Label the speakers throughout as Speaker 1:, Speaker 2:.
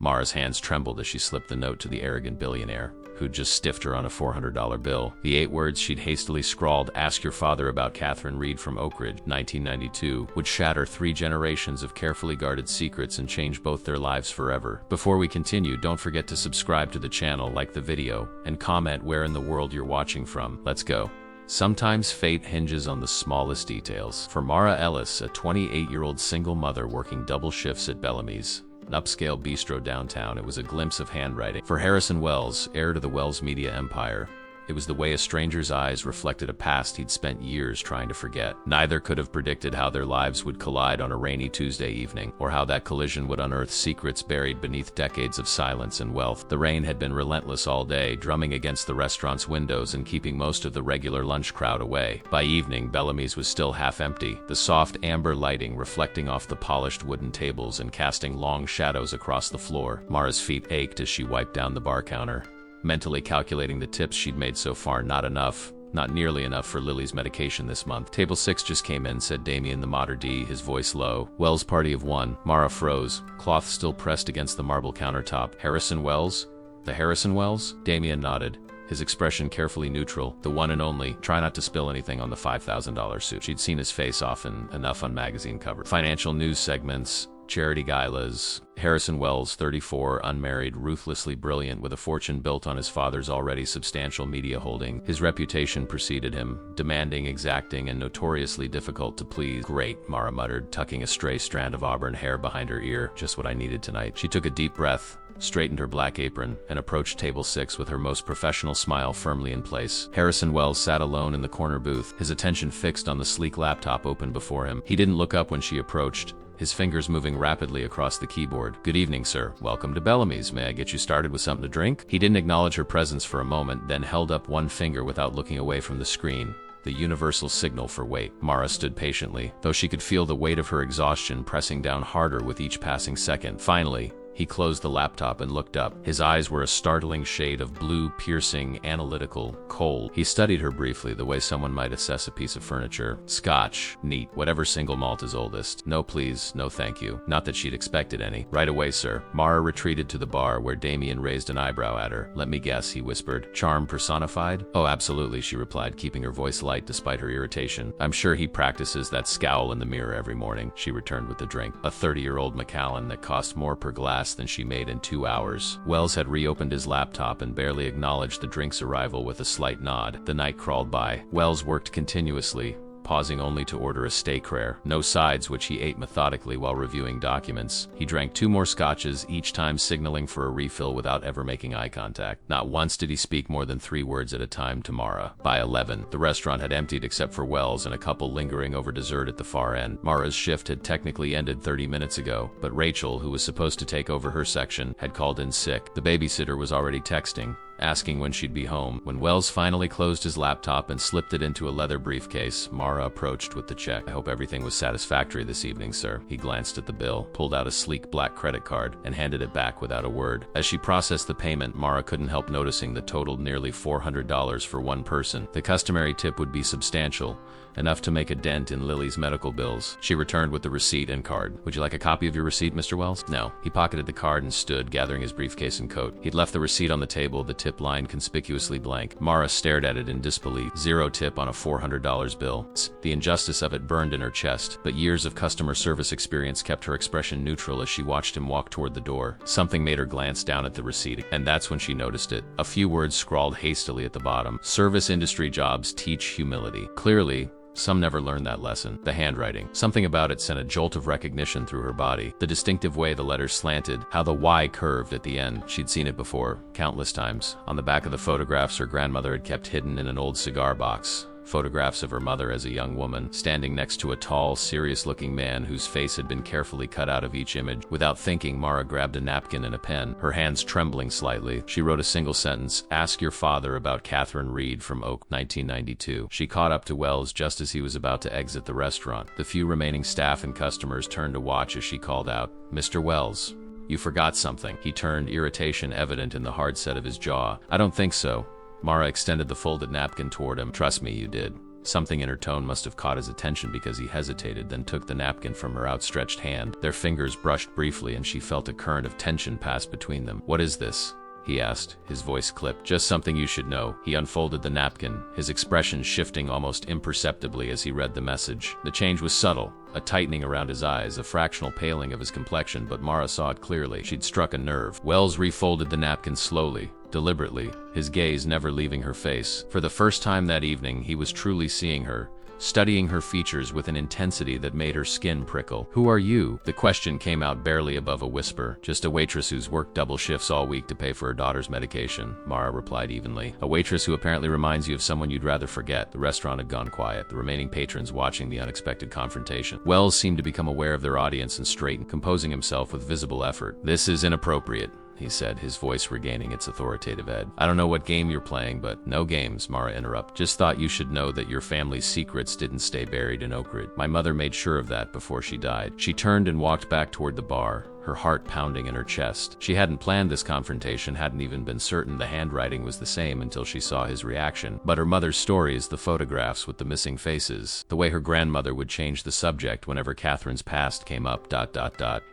Speaker 1: Mara's hands trembled as she slipped the note to the arrogant billionaire, who'd just stiffed her on a $400 bill. The 8 words she'd hastily scrawled, "Ask your father about Catherine Reed from Oakridge, 1992, would shatter 3 generations of carefully guarded secrets and change both their lives forever. Before we continue, don't forget to subscribe to the channel, like the video, and comment where in the world you're watching from. Let's go. Sometimes fate hinges on the smallest details. For Mara Ellis, a 28-year-old single mother working double shifts at Bellamy's, an upscale bistro downtown, it was a glimpse of handwriting. For Harrison Wells, heir to the Wells media empire, it was the way a stranger's eyes reflected a past he'd spent years trying to forget. Neither could have predicted how their lives would collide on a rainy Tuesday evening, or how that collision would unearth secrets buried beneath decades of silence and wealth. The rain had been relentless all day, drumming against the restaurant's windows and keeping most of the regular lunch crowd away. By evening, Bellamy's was still half empty, the soft amber lighting reflecting off the polished wooden tables and casting long shadows across the floor. Mara's feet ached as she wiped down the bar counter, mentally calculating the tips she'd made so far. Not enough. Not nearly enough for Lily's medication this month. Table 6 just came in, said Damien the Mater D, his voice low. Wells party of 1. Mara froze, cloth still pressed against the marble countertop. Harrison Wells? The Harrison Wells? Damien nodded, his expression carefully neutral. The one and only. Try not to spill anything on the $5,000 suit. She'd seen his face often enough on magazine covers. Financial news segments, charity galas. Harrison Wells, 34, unmarried, ruthlessly brilliant, with a fortune built on his father's already substantial media holding. His reputation preceded him, demanding, exacting, and notoriously difficult to please. Great, Mara muttered, tucking a stray strand of auburn hair behind her ear. Just what I needed tonight. She took a deep breath, straightened her black apron, and approached table 6 with her most professional smile firmly in place. Harrison Wells sat alone in the corner booth, his attention fixed on the sleek laptop open before him. He didn't look up when she approached, his fingers moving rapidly across the keyboard. Good evening, sir. Welcome to Bellamy's. May I get you started with something to drink? He didn't acknowledge her presence for a moment, then held up one finger without looking away from the screen, the universal signal for wait. Mara stood patiently, though she could feel the weight of her exhaustion pressing down harder with each passing second. Finally, he closed the laptop and looked up. His eyes were a startling shade of blue, piercing, analytical, cold. He studied her briefly, the way someone might assess a piece of furniture. Scotch, neat, whatever single malt is oldest. No please, no thank you. Not that she'd expected any. Right away, sir. Mara retreated to the bar, where Damien raised an eyebrow at her. Let me guess, he whispered. Charm personified? Oh, absolutely, she replied, keeping her voice light despite her irritation. I'm sure he practices that scowl in the mirror every morning, she returned with the drink. A 30-year-old Macallan that cost more per glass than she made in 2 hours. Wells had reopened his laptop and barely acknowledged the drink's arrival with a slight nod. The night crawled by. Wells worked continuously, pausing only to order a steak rare. No sides, which he ate methodically while reviewing documents. He drank 2 more scotches, each time signaling for a refill without ever making eye contact. Not once did he speak more than 3 words at a time to Mara. By 11, the restaurant had emptied except for Wells and a couple lingering over dessert at the far end. Mara's shift had technically ended 30 minutes ago, but Rachel, who was supposed to take over her section, had called in sick. The babysitter was already texting, asking when she'd be home. When Wells finally closed his laptop and slipped it into a leather briefcase, Mara approached with the check. I hope everything was satisfactory this evening, sir. He glanced at the bill, pulled out a sleek black credit card, and handed it back without a word. As she processed the payment, Mara couldn't help noticing the totaled nearly $400 for one person. The customary tip would be substantial, enough to make a dent in Lily's medical bills. She returned with the receipt and card. Would you like a copy of your receipt, Mr. Wells? No. He pocketed the card and stood, gathering his briefcase and coat. He'd left the receipt on the table, the tip line conspicuously blank. Mara stared at it in disbelief. 0 tip on a $400 bill. The injustice of it burned in her chest, but years of customer service experience kept her expression neutral as she watched him walk toward the door. Something made her glance down at the receipt, and that's when she noticed it. A few words scrawled hastily at the bottom. Service industry jobs teach humility. Clearly, some never learned that lesson. The handwriting. Something about it sent a jolt of recognition through her body. The distinctive way the letters slanted, how the Y curved at the end. She'd seen it before, countless times. On the back of the photographs her grandmother had kept hidden in an old cigar box. Photographs of her mother as a young woman, standing next to a tall, serious-looking man whose face had been carefully cut out of each image. Without thinking, Mara grabbed a napkin and a pen, her hands trembling slightly. She wrote a single sentence, "Ask your father about Catherine Reed from Oak, 1992. She caught up to Wells just as he was about to exit the restaurant. The few remaining staff and customers turned to watch as she called out, "Mr. Wells, you forgot something." He turned, irritation evident in the hard set of his jaw. "I don't think so." Mara extended the folded napkin toward him. "Trust me, you did." Something in her tone must have caught his attention because he hesitated, then took the napkin from her outstretched hand. Their fingers brushed briefly and she felt a current of tension pass between them. "What is this?" he asked, his voice clipped. "Just something you should know." He unfolded the napkin, his expression shifting almost imperceptibly as he read the message. The change was subtle, a tightening around his eyes, a fractional paling of his complexion, but Mara saw it clearly. She'd struck a nerve. Wells refolded the napkin slowly, deliberately, his gaze never leaving her face. For the first time that evening, he was truly seeing her, studying her features with an intensity that made her skin prickle. "Who are you?" The question came out barely above a whisper. "Just a waitress who's worked double shifts all week to pay for her daughter's medication," Mara replied evenly. "A waitress who apparently reminds you of someone you'd rather forget." The restaurant had gone quiet, the remaining patrons watching the unexpected confrontation. Wells seemed to become aware of their audience and straightened, composing himself with visible effort. "This is inappropriate," he said, his voice regaining its authoritative edge. "I don't know what game you're playing, but—" "No games," Mara interrupted. "Just thought you should know that your family's secrets didn't stay buried in Oakridge. My mother made sure of that before she died." She turned and walked back toward the bar, her heart pounding in her chest. She hadn't planned this confrontation, hadn't even been certain the handwriting was the same until she saw his reaction. But her mother's stories, the photographs with the missing faces, the way her grandmother would change the subject whenever Catherine's past came up,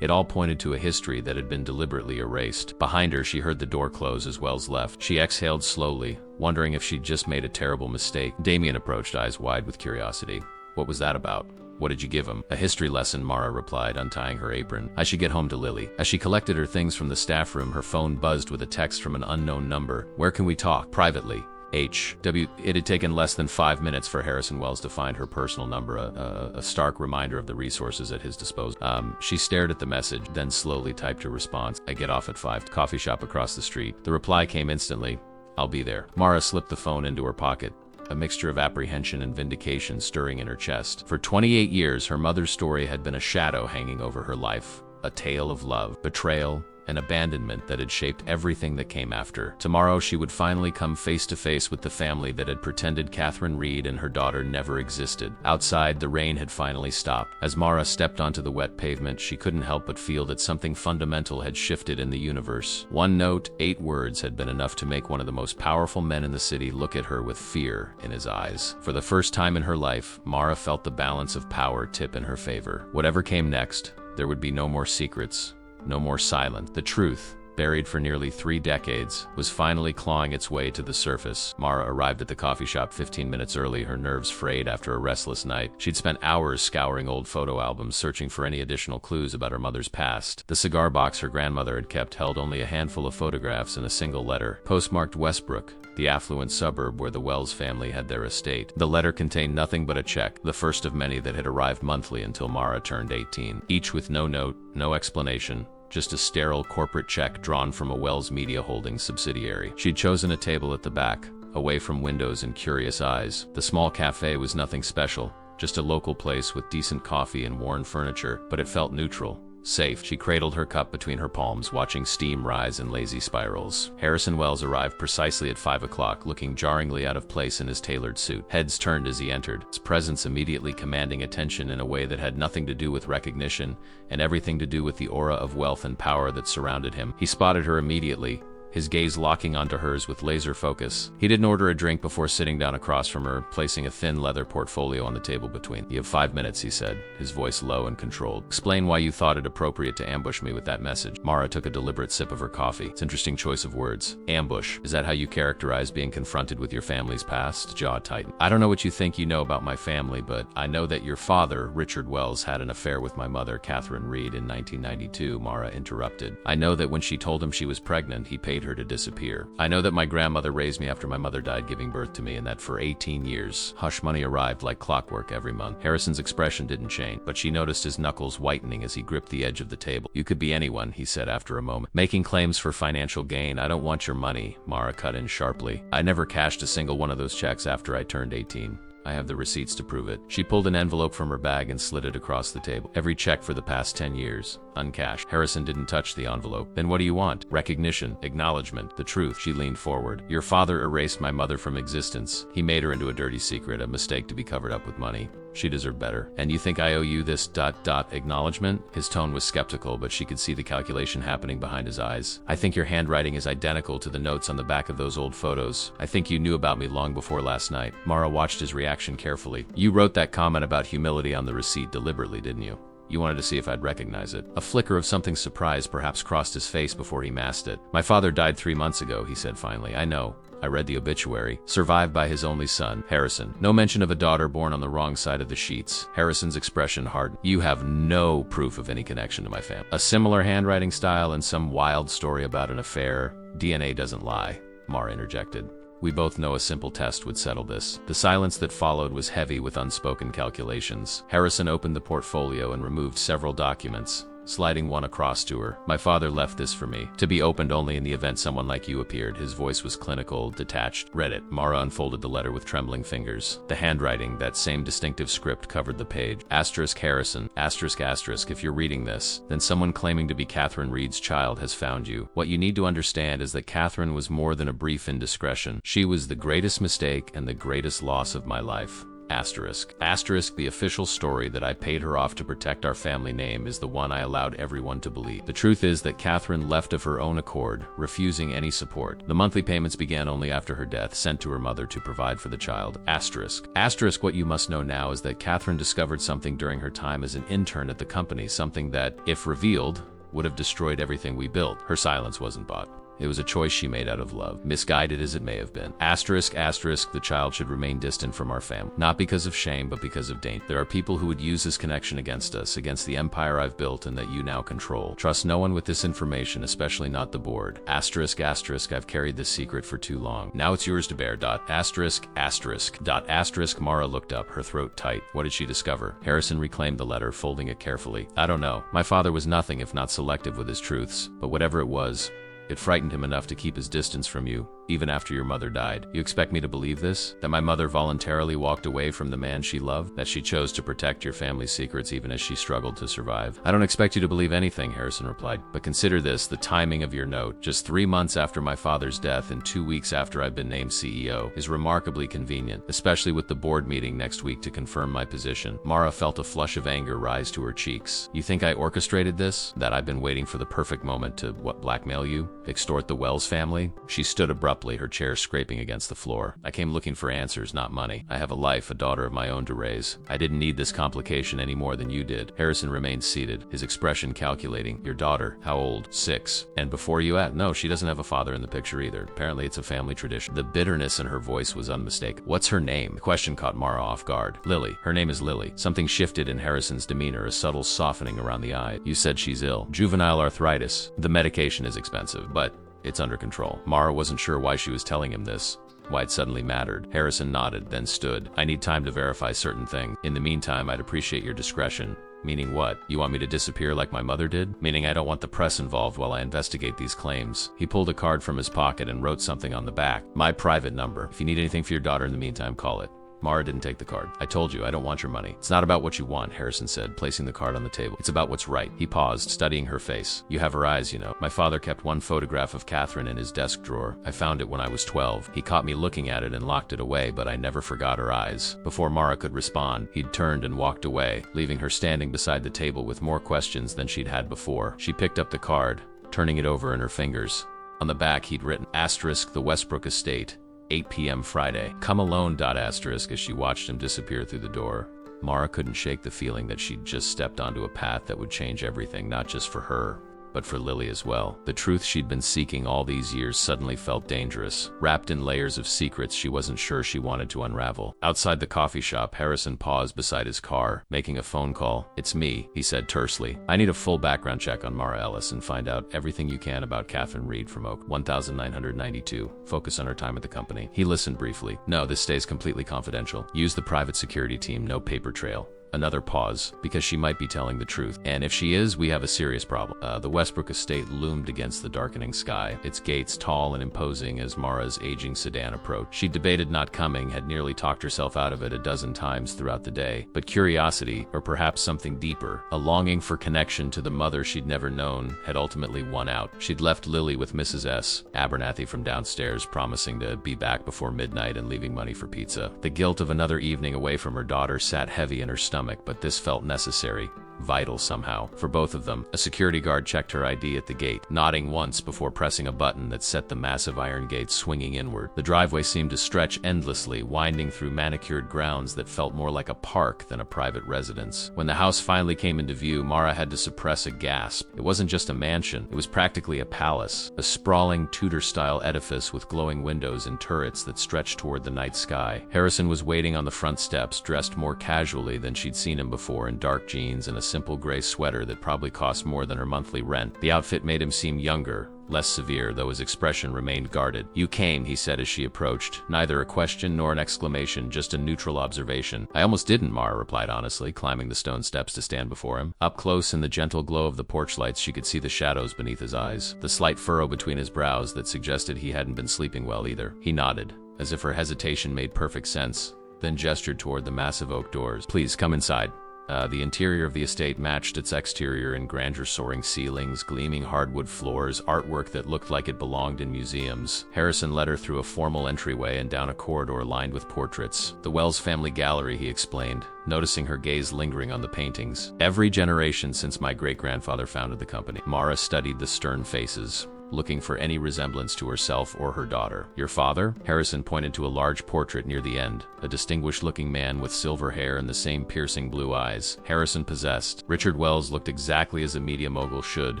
Speaker 1: it all pointed to a history that had been deliberately erased. Behind her, she heard the door close as Wells left. She exhaled slowly, wondering if she'd just made a terrible mistake. Damien approached, eyes wide with curiosity. "What was that about? What did you give him?" "A history lesson," Mara replied, untying her apron. "I should get home to Lily." As she collected her things from the staff room, her phone buzzed with a text from an unknown number. "Where can we talk?" "Privately. H.W." It had taken less than 5 minutes for Harrison Wells to find her personal number, a stark reminder of the resources at his disposal. She stared at the message, then slowly typed her response. "I get off at 5. Coffee shop across the street." The reply came instantly. "I'll be there." Mara slipped the phone into her pocket, a mixture of apprehension and vindication stirring in her chest. For 28 years, her mother's story had been a shadow hanging over her life, a tale of love, betrayal, and abandonment that had shaped everything that came after. Tomorrow, she would finally come face to face with the family that had pretended Catherine Reed and her daughter never existed. Outside, the rain had finally stopped. As Mara stepped onto the wet pavement, she couldn't help but feel that something fundamental had shifted in the universe. One note, 8 words, had been enough to make one of the most powerful men in the city look at her with fear in his eyes. For the first time in her life, Mara felt the balance of power tip in her favor. Whatever came next, there would be no more secrets, no more silence. The truth, buried for nearly 3 decades, was finally clawing its way to the surface. Mara arrived at the coffee shop 15 minutes early, her nerves frayed after a restless night. She'd spent hours scouring old photo albums, searching for any additional clues about her mother's past. The cigar box her grandmother had kept held only a handful of photographs and a single letter, postmarked Westbrook, the affluent suburb where the Wells family had their estate. The letter contained nothing but a check, the first of many that had arrived monthly until Mara turned 18. Each with no note, no explanation, just a sterile corporate check drawn from a Wells Media Holdings subsidiary. She'd chosen a table at the back, away from windows and curious eyes. The small cafe was nothing special, just a local place with decent coffee and worn furniture, but it felt neutral, safe. She cradled her cup between her palms, watching steam rise in lazy spirals. Harrison Wells arrived precisely at 5 o'clock, looking jarringly out of place in his tailored suit. Heads turned as he entered, his presence immediately commanding attention in a way that had nothing to do with recognition and everything to do with the aura of wealth and power that surrounded him. He spotted her immediately, his gaze locking onto hers with laser focus. He didn't order a drink before sitting down across from her, placing a thin leather portfolio on the table between. "You have 5 minutes," he said, his voice low and controlled. "Explain why you thought it appropriate to ambush me with that message." Mara took a deliberate sip of her coffee. "It's an interesting choice of words. Ambush. Is that how you characterize being confronted with your family's past?" Jaw tightened. "I don't know what you think you know about my family, but I know that your father, Richard Wells, had an affair with my mother, Catherine Reed, in 1992, Mara interrupted. "I know that when she told him she was pregnant, he paid her to disappear. I know that my grandmother raised me after my mother died giving birth to me, and that for 18 years, hush money arrived like clockwork every month." Harrison's expression didn't change, but she noticed his knuckles whitening as he gripped the edge of the table. "You could be anyone," he said after a moment, "making claims for financial gain. I don't want your money," Mara cut in sharply. "I never cashed a single one of those checks after I turned 18. I have the receipts to prove it." She pulled an envelope from her bag and slid it across the table. "Every check for the past 10 years, uncashed." Harrison didn't touch the envelope. "Then what do you want?" "Recognition, acknowledgement, the truth." She leaned forward. "Your father erased my mother from existence. He made her into a dirty secret, a mistake to be covered up with money. She deserved better. And you think I owe you this ... acknowledgement? His tone was skeptical, but she could see the calculation happening behind his eyes. I think your handwriting is identical to the notes on the back of those old photos. I think you knew about me long before last night. Mara watched his reaction carefully. You wrote that comment about humility on the receipt deliberately, didn't you? You wanted to see if I'd recognize it. A flicker of something surprised perhaps crossed his face before he masked it. My father died 3 months ago, he said finally. I know. I read the obituary. Survived by his only son, Harrison. No mention of a daughter born on the wrong side of the sheets. Harrison's expression hardened. You have no proof of any connection to my family. A similar handwriting style and some wild story about an affair. DNA doesn't lie, Mara interjected. We both know a simple test would settle this. The silence that followed was heavy with unspoken calculations. Harrison opened the portfolio and removed several documents, sliding one across to her. My father left this for me, to be opened only in the event someone like you appeared. His voice was clinical, detached. Read it. Mara unfolded the letter with trembling fingers. The handwriting, that same distinctive script, covered the page. Asterisk Harrison, asterisk asterisk. If you're reading this, then someone claiming to be Catherine Reed's child has found you. What you need to understand is that Catherine was more than a brief indiscretion. She was the greatest mistake and the greatest loss of my life. Asterisk. Asterisk, the official story that I paid her off to protect our family name is the one I allowed everyone to believe. The truth is that Catherine left of her own accord, refusing any support. The monthly payments began only after her death, sent to her mother to provide for the child. Asterisk. Asterisk, what you must know now is that Catherine discovered something during her time as an intern at the company, something that, if revealed, would have destroyed everything we built. Her silence wasn't bought. It was a choice she made out of love, misguided as it may have been. Asterisk, asterisk, the child should remain distant from our family. Not because of shame, but because of danger. There are people who would use this connection against us, against the empire I've built and that you now control. Trust no one with this information, especially not the board. Asterisk, asterisk, I've carried this secret for too long. Now it's yours to bear. Asterisk, asterisk, asterisk. Mara looked up, her throat tight. What did she discover? Harrison reclaimed the letter, folding it carefully. I don't know. My father was nothing if not selective with his truths, but whatever it was, it frightened him enough to keep his distance from you, even after your mother died. You expect me to believe this? That my mother voluntarily walked away from the man she loved? That she chose to protect your family's secrets even as she struggled to survive? I don't expect you to believe anything, Harrison replied. But consider this, the timing of your note, just 3 months after my father's death and 2 weeks after I've been named CEO, is remarkably convenient, especially with the board meeting next week to confirm my position. Mara felt a flush of anger rise to her cheeks. You think I orchestrated this? That I've been waiting for the perfect moment to, blackmail you? Extort the Wells family? She stood abruptly, her chair scraping against the floor. I came looking for answers, not money. I have a life, a daughter of my own to raise. I didn't need this complication any more than you did. Harrison remained seated, his expression calculating. Your daughter, how old? 6. And before you at? No, she doesn't have a father in the picture either. Apparently it's a family tradition. The bitterness in her voice was unmistakable. What's her name? The question caught Mara off guard. Lily. Her name is Lily. Something shifted in Harrison's demeanor, a subtle softening around the eye. You said she's ill. Juvenile arthritis. The medication is expensive, but it's under control. Mara wasn't sure why she was telling him this, why it suddenly mattered. Harrison nodded, then stood. I need time to verify certain things. In the meantime, I'd appreciate your discretion. Meaning what? You want me to disappear like my mother did? Meaning I don't want the press involved while I investigate these claims. He pulled a card from his pocket and wrote something on the back. My private number. If you need anything for your daughter in the meantime, call it. Mara didn't take the card. I told you, I don't want your money. It's not about what you want, Harrison said, placing the card on the table. It's about what's right. He paused, studying her face. You have her eyes, you know. My father kept one photograph of Catherine in his desk drawer. I found it when I was 12. He caught me looking at it and locked it away, but I never forgot her eyes. Before Mara could respond, he'd turned and walked away, leaving her standing beside the table with more questions than she'd had before. She picked up the card, turning it over in her fingers. On the back, he'd written, asterisk, the Westbrook estate. 8 p.m. Friday. Come alone. Asterisk as she watched him disappear through the door. Mara couldn't shake the feeling that she'd just stepped onto a path that would change everything, not just for her, but for Lily as well. The truth she'd been seeking all these years suddenly felt dangerous, wrapped in layers of secrets she wasn't sure she wanted to unravel. Outside the coffee shop, Harrison paused beside his car, making a phone call. It's me, he said tersely. I need a full background check on Mara Ellis and find out everything you can about Catherine Reed from Oak 1992. Focus on her time at the company. He listened briefly. No, this stays completely confidential. Use the private security team, no paper trail. Another pause, because she might be telling the truth. And if she is, we have a serious problem. The Westbrook estate loomed against the darkening sky, its gates tall and imposing as Mara's aging sedan approached. She debated not coming, had nearly talked herself out of it a dozen times throughout the day. But curiosity, or perhaps something deeper, a longing for connection to the mother she'd never known, had ultimately won out. She'd left Lily with Mrs. S. Abernathy from downstairs, promising to be back before midnight and leaving money for pizza. The guilt of another evening away from her daughter sat heavy in her stomach, but this felt necessary. Vital somehow. For both of them, a security guard checked her ID at the gate, nodding once before pressing a button that set the massive iron gate swinging inward. The driveway seemed to stretch endlessly, winding through manicured grounds that felt more like a park than a private residence. When the house finally came into view, Mara had to suppress a gasp. It wasn't just a mansion, it was practically a palace, a sprawling Tudor-style edifice with glowing windows and turrets that stretched toward the night sky. Harrison was waiting on the front steps, dressed more casually than she'd seen him before, in dark jeans and a simple gray sweater that probably cost more than her monthly rent. The outfit made him seem younger, less severe, though his expression remained guarded. "You came," he said as she approached. Neither a question nor an exclamation, just a neutral observation. "I almost didn't," Mara replied honestly, climbing the stone steps to stand before him. Up close in the gentle glow of the porch lights, she could see the shadows beneath his eyes, the slight furrow between his brows that suggested he hadn't been sleeping well either. He nodded, as if her hesitation made perfect sense, then gestured toward the massive oak doors. "Please, come inside." The interior of the estate matched its exterior in grandeur, soaring ceilings, gleaming hardwood floors, artwork that looked like it belonged in museums. Harrison led her through a formal entryway and down a corridor lined with portraits. "The Wells family gallery," he explained, noticing her gaze lingering on the paintings. "Every generation since my great-grandfather founded the company." Mara studied the stern faces, looking for any resemblance to herself or her daughter. "Your father?" Harrison pointed to a large portrait near the end, a distinguished-looking man with silver hair and the same piercing blue eyes Harrison possessed. Richard Wells looked exactly as a media mogul should,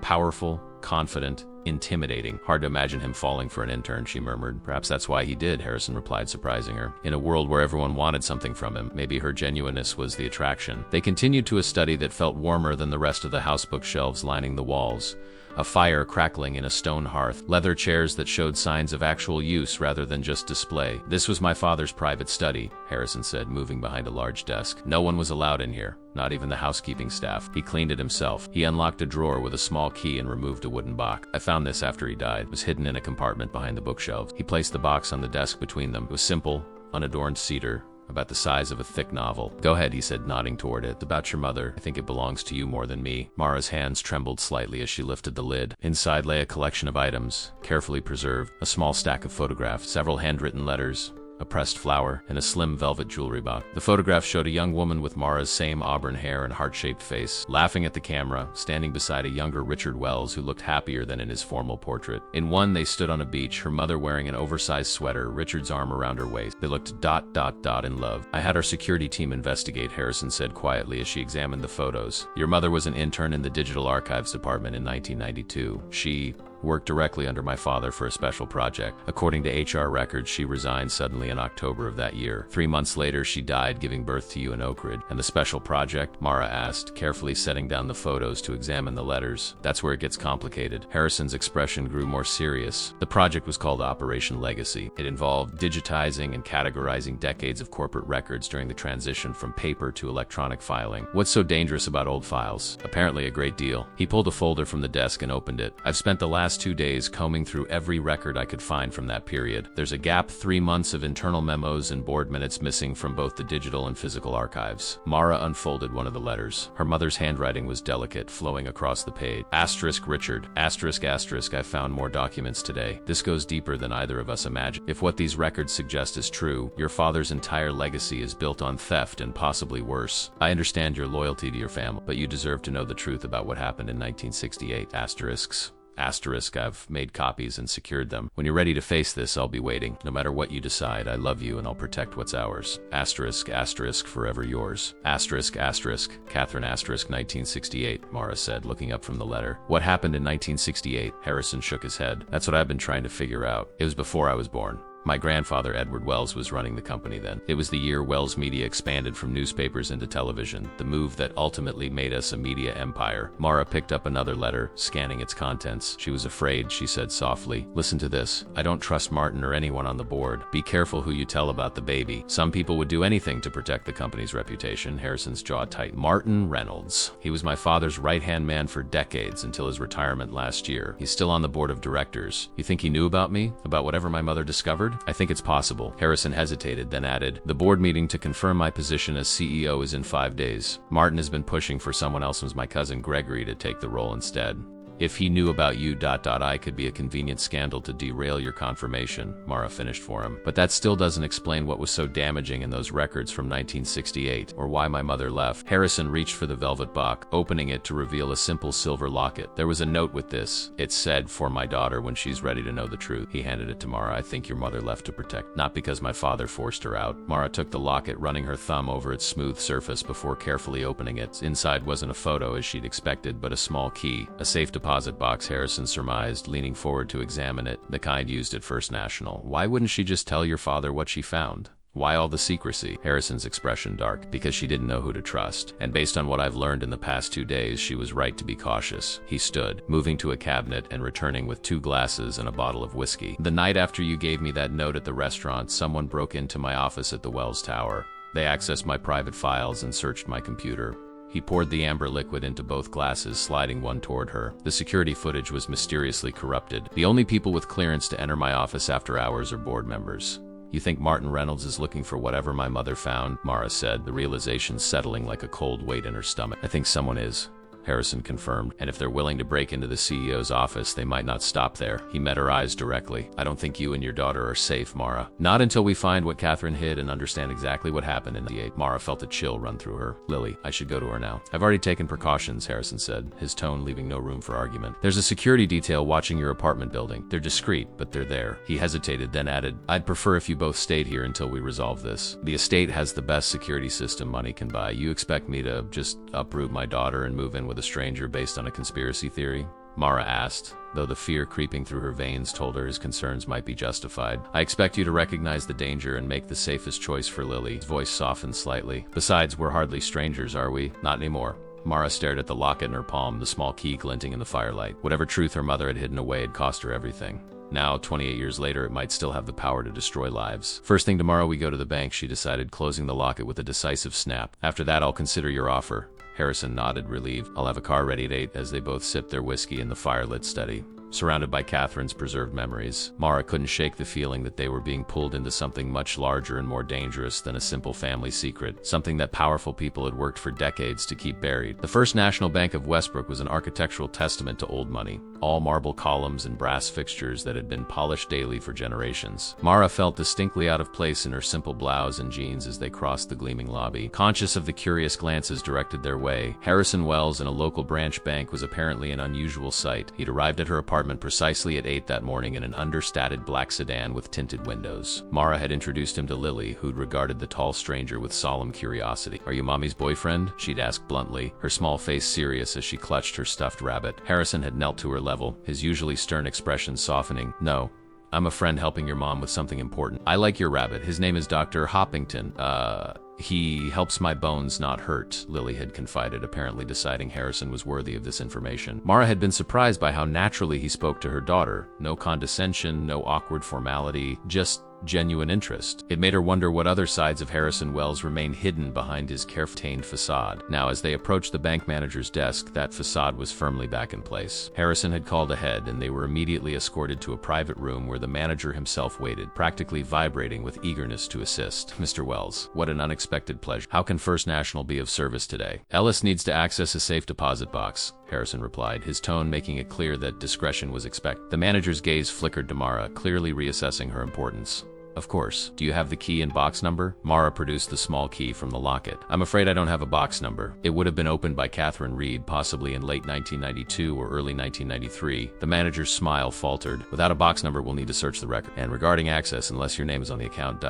Speaker 1: powerful, confident, intimidating. "Hard to imagine him falling for an intern," she murmured. "Perhaps that's why he did," Harrison replied, surprising her. In a world where everyone wanted something from him, maybe her genuineness was the attraction. They continued to a study that felt warmer than the rest of the house bookshelves lining the walls. A fire crackling in a stone hearth, leather chairs that showed signs of actual use rather than just display. "This was my father's private study," Harrison said, moving behind a large desk. "No one was allowed in here, not even the housekeeping staff. He cleaned it himself." He unlocked a drawer with a small key and removed a wooden box. "I found this after he died. It was hidden in a compartment behind the bookshelves." He placed the box on the desk between them. It was simple, unadorned cedar, about the size of a thick novel. "Go ahead," he said, nodding toward it. "It's about your mother. I think it belongs to you more than me." Mara's hands trembled slightly as she lifted the lid. Inside lay a collection of items, carefully preserved. A small stack of photographs, several handwritten letters, a pressed flower, and a slim velvet jewelry box. The photograph showed a young woman with Mara's same auburn hair and heart-shaped face, laughing at the camera, standing beside a younger Richard Wells who looked happier than in his formal portrait. In one, they stood on a beach, her mother wearing an oversized sweater, Richard's arm around her waist. They looked ... in love. "I had our security team investigate," Harrison said quietly as she examined the photos. "Your mother was an intern in the digital archives department in 1992. She worked directly under my father for a special project. According to HR records, she resigned suddenly in October of that year. 3 months later, she died, giving birth to you in Oakridge." "And the special project?" Mara asked, carefully setting down the photos to examine the letters. "That's where it gets complicated." Harrison's expression grew more serious. "The project was called Operation Legacy. It involved digitizing and categorizing decades of corporate records during the transition from paper to electronic filing." "What's so dangerous about old files?" "Apparently a great deal." He pulled a folder from the desk and opened it. "I've spent the last 2 days combing through every record I could find from that period. There's a gap, 3 months of internal memos and board minutes missing from both the digital and physical archives." Mara unfolded one of the letters. Her mother's handwriting was delicate, flowing across the page. "Asterisk Richard. Asterisk asterisk. I found more documents today. This goes deeper than either of us imagined. If what these records suggest is true, your father's entire legacy is built on theft and possibly worse. I understand your loyalty to your family, but you deserve to know the truth about what happened in 1968. Asterisks. Asterisk, I've made copies and secured them. When you're ready to face this, I'll be waiting. No matter what you decide, I love you and I'll protect what's ours. Asterisk, asterisk, forever yours. Asterisk, asterisk, Catherine asterisk 1968, Mara said, looking up from the letter. "What happened in 1968? Harrison shook his head. "That's what I've been trying to figure out. It was before I was born." My grandfather, Edward Wells, was running the company then. It was the year Wells Media expanded from newspapers into television, the move that ultimately made us a media empire. Mara picked up another letter, scanning its contents. She was afraid, she said softly. Listen to this. I don't trust Martin or anyone on the board. Be careful who you tell about the baby. Some people would do anything to protect the company's reputation. Harrison's jaw tightened. Martin Reynolds. He was my father's right-hand man for decades until his retirement last year. He's still on the board of directors. You think he knew about me? About whatever my mother discovered? I think it's possible. Harrison hesitated, then added, the board meeting to confirm my position as CEO is in 5 days. Martin has been pushing for someone else, my cousin Gregory, to take the role instead. If he knew about you, I could be a convenient scandal to derail your confirmation, Mara finished for him. But that still doesn't explain what was so damaging in those records from 1968, or why my mother left. Harrison reached for the velvet box, opening it to reveal a simple silver locket. There was a note with this. It said, for my daughter when she's ready to know the truth. He handed it to Mara. I think your mother left to protect, not because my father forced her out. Mara took the locket, running her thumb over its smooth surface before carefully opening it. Inside wasn't a photo as she'd expected, but a small key, a safe deposit box, Harrison surmised, leaning forward to examine it, the kind used at First National. Why wouldn't she just tell your father what she found? Why all the secrecy? Harrison's expression dark. Because she didn't know who to trust. And based on what I've learned in the past 2 days, she was right to be cautious. He stood, moving to a cabinet and returning with 2 glasses and a bottle of whiskey. The night after you gave me that note at the restaurant, someone broke into my office at the Wells Tower. They accessed my private files and searched my computer. He poured the amber liquid into both glasses, sliding one toward her. The security footage was mysteriously corrupted. The only people with clearance to enter my office after hours are board members. You think Martin Reynolds is looking for whatever my mother found? Mara said, the realization settling like a cold weight in her stomach. I think someone is, Harrison confirmed, and if they're willing to break into the CEO's office, they might not stop there. He met her eyes directly. I don't think you and your daughter are safe, Mara. Not until we find what Catherine hid and understand exactly what happened in the 8. Mara felt a chill run through her. Lily, I should go to her now. I've already taken precautions, Harrison said, his tone leaving no room for argument. There's a security detail watching your apartment building. They're discreet, but they're there. He hesitated, then added, I'd prefer if you both stayed here until we resolve this. The estate has the best security system money can buy. You expect me to just uproot my daughter and move in with a stranger based on a conspiracy theory? Mara asked, though the fear creeping through her veins told her his concerns might be justified. I expect you to recognize the danger and make the safest choice for Lily. His voice softened slightly. Besides, we're hardly strangers, are we? Not anymore. Mara stared at the locket in her palm, the small key glinting in the firelight. Whatever truth her mother had hidden away had cost her everything. Now, 28 years later, it might still have the power to destroy lives. First thing tomorrow we go to the bank, she decided, closing the locket with a decisive snap. After that, I'll consider your offer. Harrison nodded, relieved. I'll have a car ready at 8 as they both sipped their whiskey in the firelit study. Surrounded by Catherine's preserved memories, Mara couldn't shake the feeling that they were being pulled into something much larger and more dangerous than a simple family secret, something that powerful people had worked for decades to keep buried. The First National Bank of Westbrook was an architectural testament to old money, all marble columns and brass fixtures that had been polished daily for generations. Mara felt distinctly out of place in her simple blouse and jeans as they crossed the gleaming lobby. Conscious of the curious glances directed their way, Harrison Wells in a local branch bank was apparently an unusual sight. He'd arrived at her apartment precisely at 8 that morning in an understated black sedan with tinted windows. Mara had introduced him to Lily, who'd regarded the tall stranger with solemn curiosity. Are you Mommy's boyfriend? She'd asked bluntly, her small face serious as she clutched her stuffed rabbit. Harrison had knelt to her level, his usually stern expression softening. No. I'm a friend helping your mom with something important. I like your rabbit. His name is Dr. Hoppington. He helps my bones not hurt, Lily had confided, apparently deciding Harrison was worthy of this information. Mara had been surprised by how naturally he spoke to her daughter. No condescension, no awkward formality, just genuine interest. It made her wonder what other sides of Harrison Wells remained hidden behind his carefully-maintained facade. Now, as they approached the bank manager's desk, that facade was firmly back in place. Harrison had called ahead, and they were immediately escorted to a private room where the manager himself waited, practically vibrating with eagerness to assist. Mr. Wells, what an unexpected pleasure. How can First National be of service today? Ellis needs to access a safe deposit box, Harrison replied, his tone making it clear that discretion was expected. The manager's gaze flickered to Mara, clearly reassessing her importance. Of course. Do you have the key and box number? Mara produced the small key from the locket. I'm afraid I don't have a box number. It would have been opened by Catherine Reed possibly in late 1992 or early 1993. The manager's smile faltered. Without a box number, we'll need to search the record. And regarding access, unless your name is on the account, ...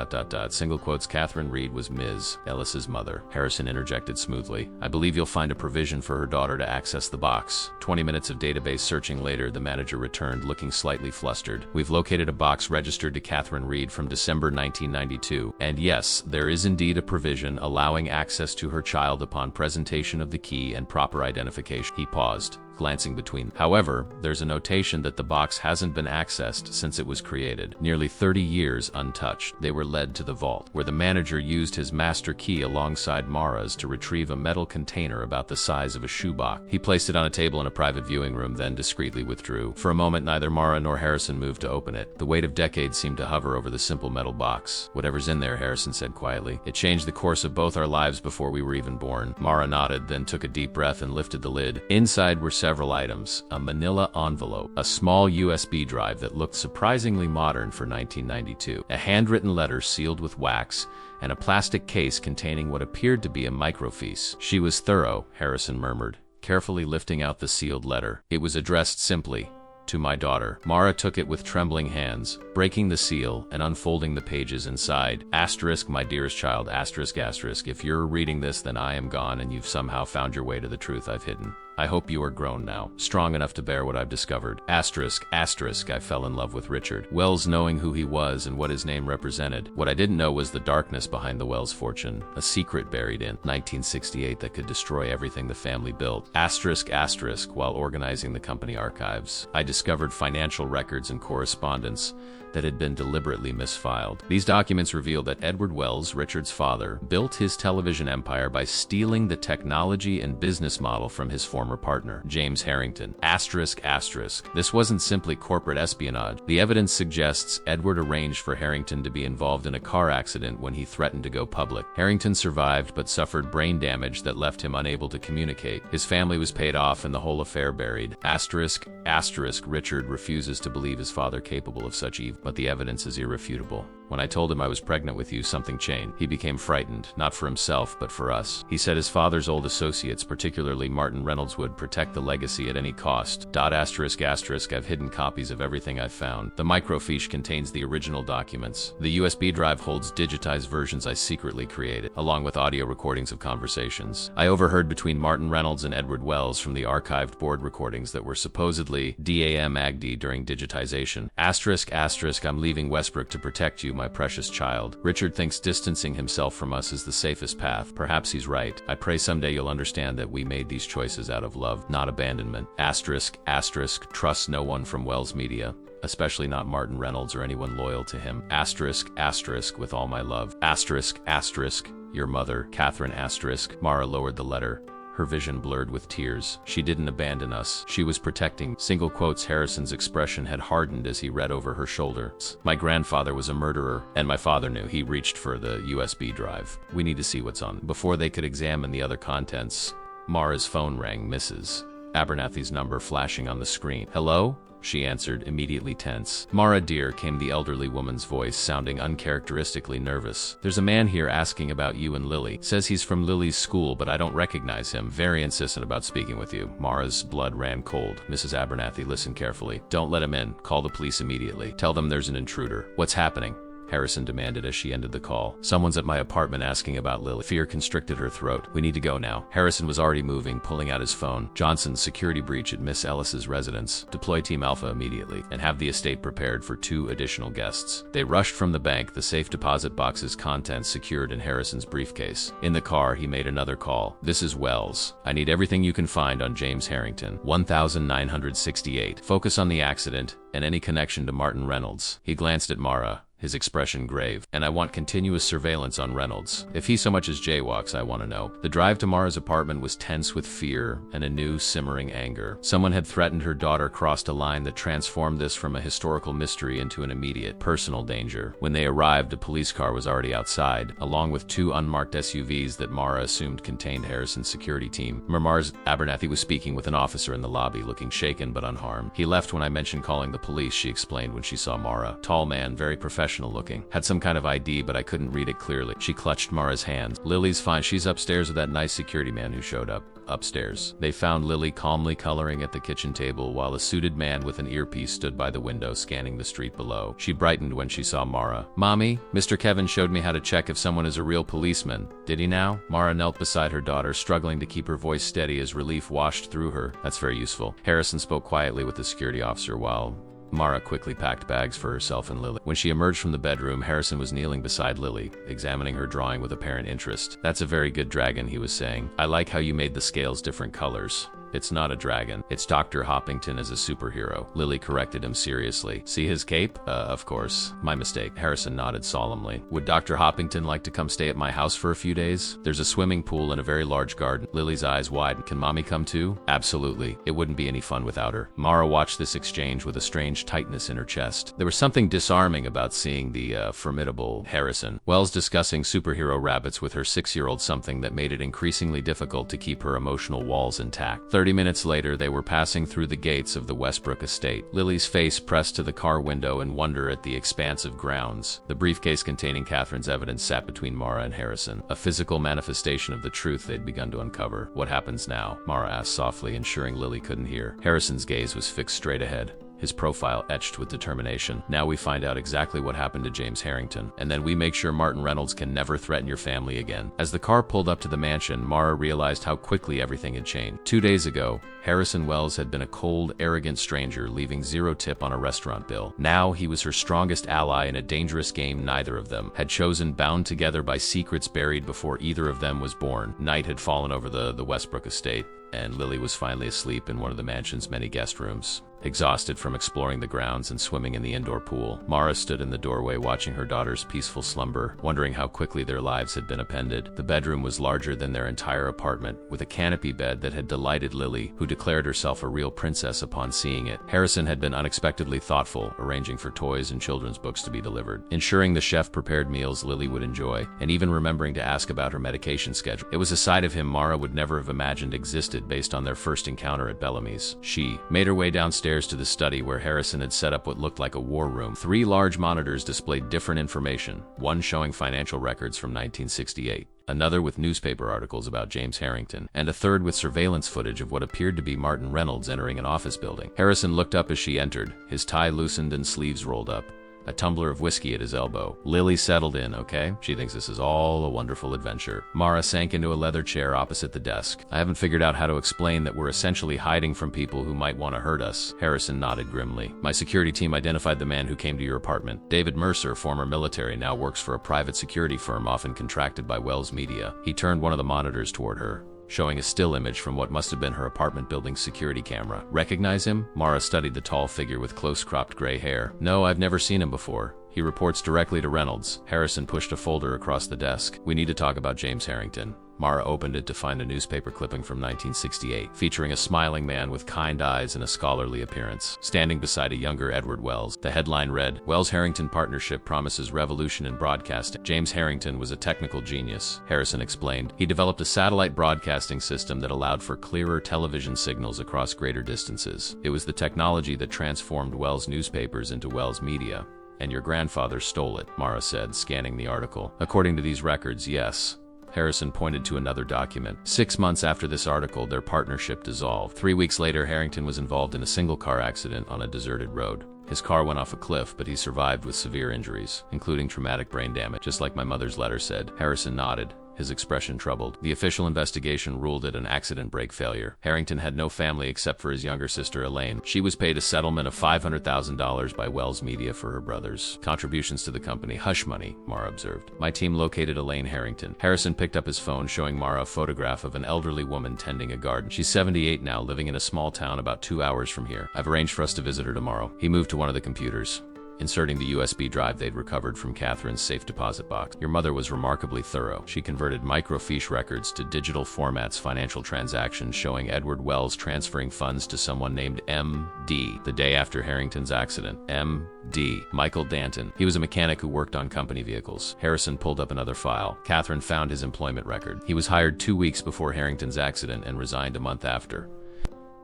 Speaker 1: Single quotes, Catherine Reed was Ms. Ellis's mother. Harrison interjected smoothly. I believe you'll find a provision for her daughter to access the box. 20 minutes of database searching later, the manager returned, looking slightly flustered. We've located a box registered to Catherine Reed from December 1992. And yes, there is indeed a provision allowing access to her child upon presentation of the key and proper identification. He paused, glancing between. However, there's a notation that the box hasn't been accessed since it was created. Nearly 30 years untouched. They were led to the vault, where the manager used his master key alongside Mara's to retrieve a metal container about the size of a shoebox. He placed it on a table in a private viewing room, then discreetly withdrew. For a moment, neither Mara nor Harrison moved to open it. The weight of decades seemed to hover over the simple metal box. Whatever's in there, Harrison said quietly. It changed the course of both our lives before we were even born. Mara nodded, then took a deep breath and lifted the lid. Inside were several items: a manila envelope, a small USB drive that looked surprisingly modern for 1992, a handwritten letter sealed with wax, and a plastic case containing what appeared to be a microfiche. She was thorough, Harrison murmured, carefully lifting out the sealed letter. It was addressed simply, "To my daughter." Mara took it with trembling hands, breaking the seal and unfolding the pages inside. Asterisk, my dearest child, asterisk, asterisk. If you're reading this, then I am gone and you've somehow found your way to the truth I've hidden. I hope you are grown now, strong enough to bear what I've discovered. Asterisk, asterisk, I fell in love with Richard. Wells, knowing who he was and what his name represented. What I didn't know was the darkness behind the Wells fortune, a secret buried in 1968 that could destroy everything the family built. Asterisk, asterisk, while organizing the company archives, I discovered financial records and correspondence that had been deliberately misfiled. These documents reveal that Edward Wells, Richard's father, built his television empire by stealing the technology and business model from his former partner, James Harrington. Asterisk, asterisk. This wasn't simply corporate espionage. The evidence suggests Edward arranged for Harrington to be involved in a car accident when he threatened to go public. Harrington survived but suffered brain damage that left him unable to communicate. His family was paid off and the whole affair buried. Asterisk, asterisk. Richard refuses to believe his father capable of such evil, but the evidence is irrefutable. When I told him I was pregnant with you, something changed. He became frightened, not for himself, but for us. He said his father's old associates, particularly Martin Reynolds, would protect the legacy at any cost. Asterisk, asterisk, I've hidden copies of everything I've found. The microfiche contains the original documents. The USB drive holds digitized versions I secretly created, along with audio recordings of conversations I overheard between Martin Reynolds and Edward Wells from the archived board recordings that were supposedly DAM-AGD during digitization. Asterisk, asterisk, I'm leaving Westbrook to protect you, my precious child. Richard thinks distancing himself from us is the safest path. Perhaps he's right. I pray someday you'll understand that we made these choices out of love, not abandonment. Asterisk, asterisk, trust no one from Wells Media, especially not Martin Reynolds or anyone loyal to him. Asterisk, asterisk, with all my love. Asterisk, asterisk, your mother, Catherine, asterisk. Mara lowered the letter, her vision blurred with tears. She didn't abandon us. She was protecting. Single quotes, Harrison's expression had hardened as he read over her shoulder. My grandfather was a murderer, and my father knew. He reached for the USB drive. We need to see what's on. Before they could examine the other contents, Mara's phone rang, Mrs. Abernathy's number flashing on the screen. Hello? She answered, immediately tense. Mara dear, came the elderly woman's voice, sounding uncharacteristically nervous. There's a man here asking about you and Lily. Says he's from Lily's school, but I don't recognize him. Very insistent about speaking with you. Mara's blood ran cold. Mrs. Abernathy, listen carefully. Don't let him in. Call the police immediately. Tell them there's an intruder. What's happening? Harrison demanded as she ended the call. Someone's at my apartment asking about Lily. Fear constricted her throat. We need to go now. Harrison was already moving, pulling out his phone. Johnson's security breach at Miss Ellis's residence. Deploy Team Alpha immediately, and have the estate prepared for 2 additional guests. They rushed from the bank, the safe deposit box's contents secured in Harrison's briefcase. In the car, he made another call. This is Wells. I need everything you can find on James Harrington. 1968. Focus on the accident and any connection to Martin Reynolds. He glanced at Mara, his expression grave. And I want continuous surveillance on Reynolds. If he so much as jaywalks, I want to know. The drive to Mara's apartment was tense with fear and a new simmering anger. Someone had threatened her daughter, crossed a line that transformed this from a historical mystery into an immediate personal danger. When they arrived, a police car was already outside, along with 2 unmarked SUVs that Mara assumed contained Harrison's security team. Mrs. Abernathy was speaking with an officer in the lobby, looking shaken but unharmed. He left when I mentioned calling the police, she explained when she saw Mara. Tall man, very professional, professional looking. Had some kind of ID, but I couldn't read it clearly. She clutched Mara's hand. Lily's fine. She's upstairs with that nice security man who showed up. Upstairs. They found Lily calmly coloring at the kitchen table while a suited man with an earpiece stood by the window scanning the street below. She brightened when she saw Mara. Mommy, Mr. Kevin showed me how to check if someone is a real policeman. Did he now? Mara knelt beside her daughter, struggling to keep her voice steady as relief washed through her. That's very useful. Harrison spoke quietly with the security officer while Mara quickly packed bags for herself and Lily. When she emerged from the bedroom, Harrison was kneeling beside Lily, examining her drawing with apparent interest. That's a very good dragon, he was saying. I like how you made the scales different colors. It's not a dragon. It's Dr. Hoppington as a superhero. Lily corrected him seriously. See his cape? Of course. My mistake. Harrison nodded solemnly. Would Dr. Hoppington like to come stay at my house for a few days? There's a swimming pool and a very large garden. Lily's eyes widened. Can Mommy come too? Absolutely. It wouldn't be any fun without her. Mara watched this exchange with a strange tightness in her chest. There was something disarming about seeing the formidable Harrison Wells discussing superhero rabbits with her 6-year-old, something that made it increasingly difficult to keep her emotional walls intact. 30 minutes later, they were passing through the gates of the Westbrook estate. Lily's face pressed to the car window in wonder at the expansive grounds. The briefcase containing Catherine's evidence sat between Mara and Harrison, a physical manifestation of the truth they'd begun to uncover. What happens now? Mara asked softly, ensuring Lily couldn't hear. Harrison's gaze was fixed straight ahead, his profile etched with determination. Now we find out exactly what happened to James Harrington, and then we make sure Martin Reynolds can never threaten your family again. As the car pulled up to the mansion, Mara realized how quickly everything had changed. 2 days ago, Harrison Wells had been a cold, arrogant stranger, leaving 0 tip on a restaurant bill. Now he was her strongest ally in a dangerous game neither of them had chosen, bound together by secrets buried before either of them was born. Night had fallen over the Westbrook estate, and Lily was finally asleep in one of the mansion's many guest rooms. Exhausted from exploring the grounds and swimming in the indoor pool, Mara stood in the doorway watching her daughter's peaceful slumber, wondering how quickly their lives had been upended. The bedroom was larger than their entire apartment, with a canopy bed that had delighted Lily, who declared herself a real princess upon seeing it. Harrison had been unexpectedly thoughtful, arranging for toys and children's books to be delivered, ensuring the chef prepared meals Lily would enjoy, and even remembering to ask about her medication schedule. It was a side of him Mara would never have imagined existed based on their first encounter at Bellamy's. She made her way downstairs to the study where Harrison had set up what looked like a war room. 3 large monitors displayed different information, one showing financial records from 1968, another with newspaper articles about James Harrington, and a third with surveillance footage of what appeared to be Martin Reynolds entering an office building. Harrison looked up as she entered, his tie loosened and sleeves rolled up, a tumbler of whiskey at his elbow. Lily settled in, okay? She thinks this is all a wonderful adventure. Mara sank into a leather chair opposite the desk. I haven't figured out how to explain that we're essentially hiding from people who might want to hurt us. Harrison nodded grimly. My security team identified the man who came to your apartment. David Mercer, former military, now works for a private security firm often contracted by Wells Media. He turned one of the monitors toward her, showing a still image from what must have been her apartment building's security camera. Recognize him? Mara studied the tall figure with close-cropped gray hair. No, I've never seen him before. He reports directly to Reynolds. Harrison pushed a folder across the desk. We need to talk about James Harrington. Mara opened it to find a newspaper clipping from 1968, featuring a smiling man with kind eyes and a scholarly appearance, standing beside a younger Edward Wells. The headline read, Wells-Harrington Partnership Promises Revolution in Broadcasting. James Harrington was a technical genius, Harrison explained. He developed a satellite broadcasting system that allowed for clearer television signals across greater distances. It was the technology that transformed Wells newspapers into Wells Media. And your grandfather stole it, Mara said, scanning the article. According to these records, yes. Harrison pointed to another document. 6 months after this article, their partnership dissolved. 3 weeks later, Harrington was involved in a single-car accident on a deserted road. His car went off a cliff, but he survived with severe injuries, including traumatic brain damage, just like my mother's letter said. Harrison nodded, his expression troubled. The official investigation ruled it an accident brake failure. Harrington had no family except for his younger sister Elaine. She was paid a settlement of $500,000 by Wells Media for her brothers' contributions to the company. Hush money, Mara observed. My team located Elaine Harrington. Harrison picked up his phone, showing Mara a photograph of an elderly woman tending a garden. She's 78 now, living in a small town about 2 hours from here. I've arranged for us to visit her tomorrow. He moved to one of the computers, inserting the USB drive they'd recovered from Catherine's safe deposit box. Your mother was remarkably thorough. She converted microfiche records to digital formats, financial transactions showing Edward Wells transferring funds to someone named M.D. the day after Harrington's accident. M.D. Michael Danton. He was a mechanic who worked on company vehicles. Harrison pulled up another file. Catherine found his employment record. He was hired 2 weeks before Harrington's accident and resigned a month after.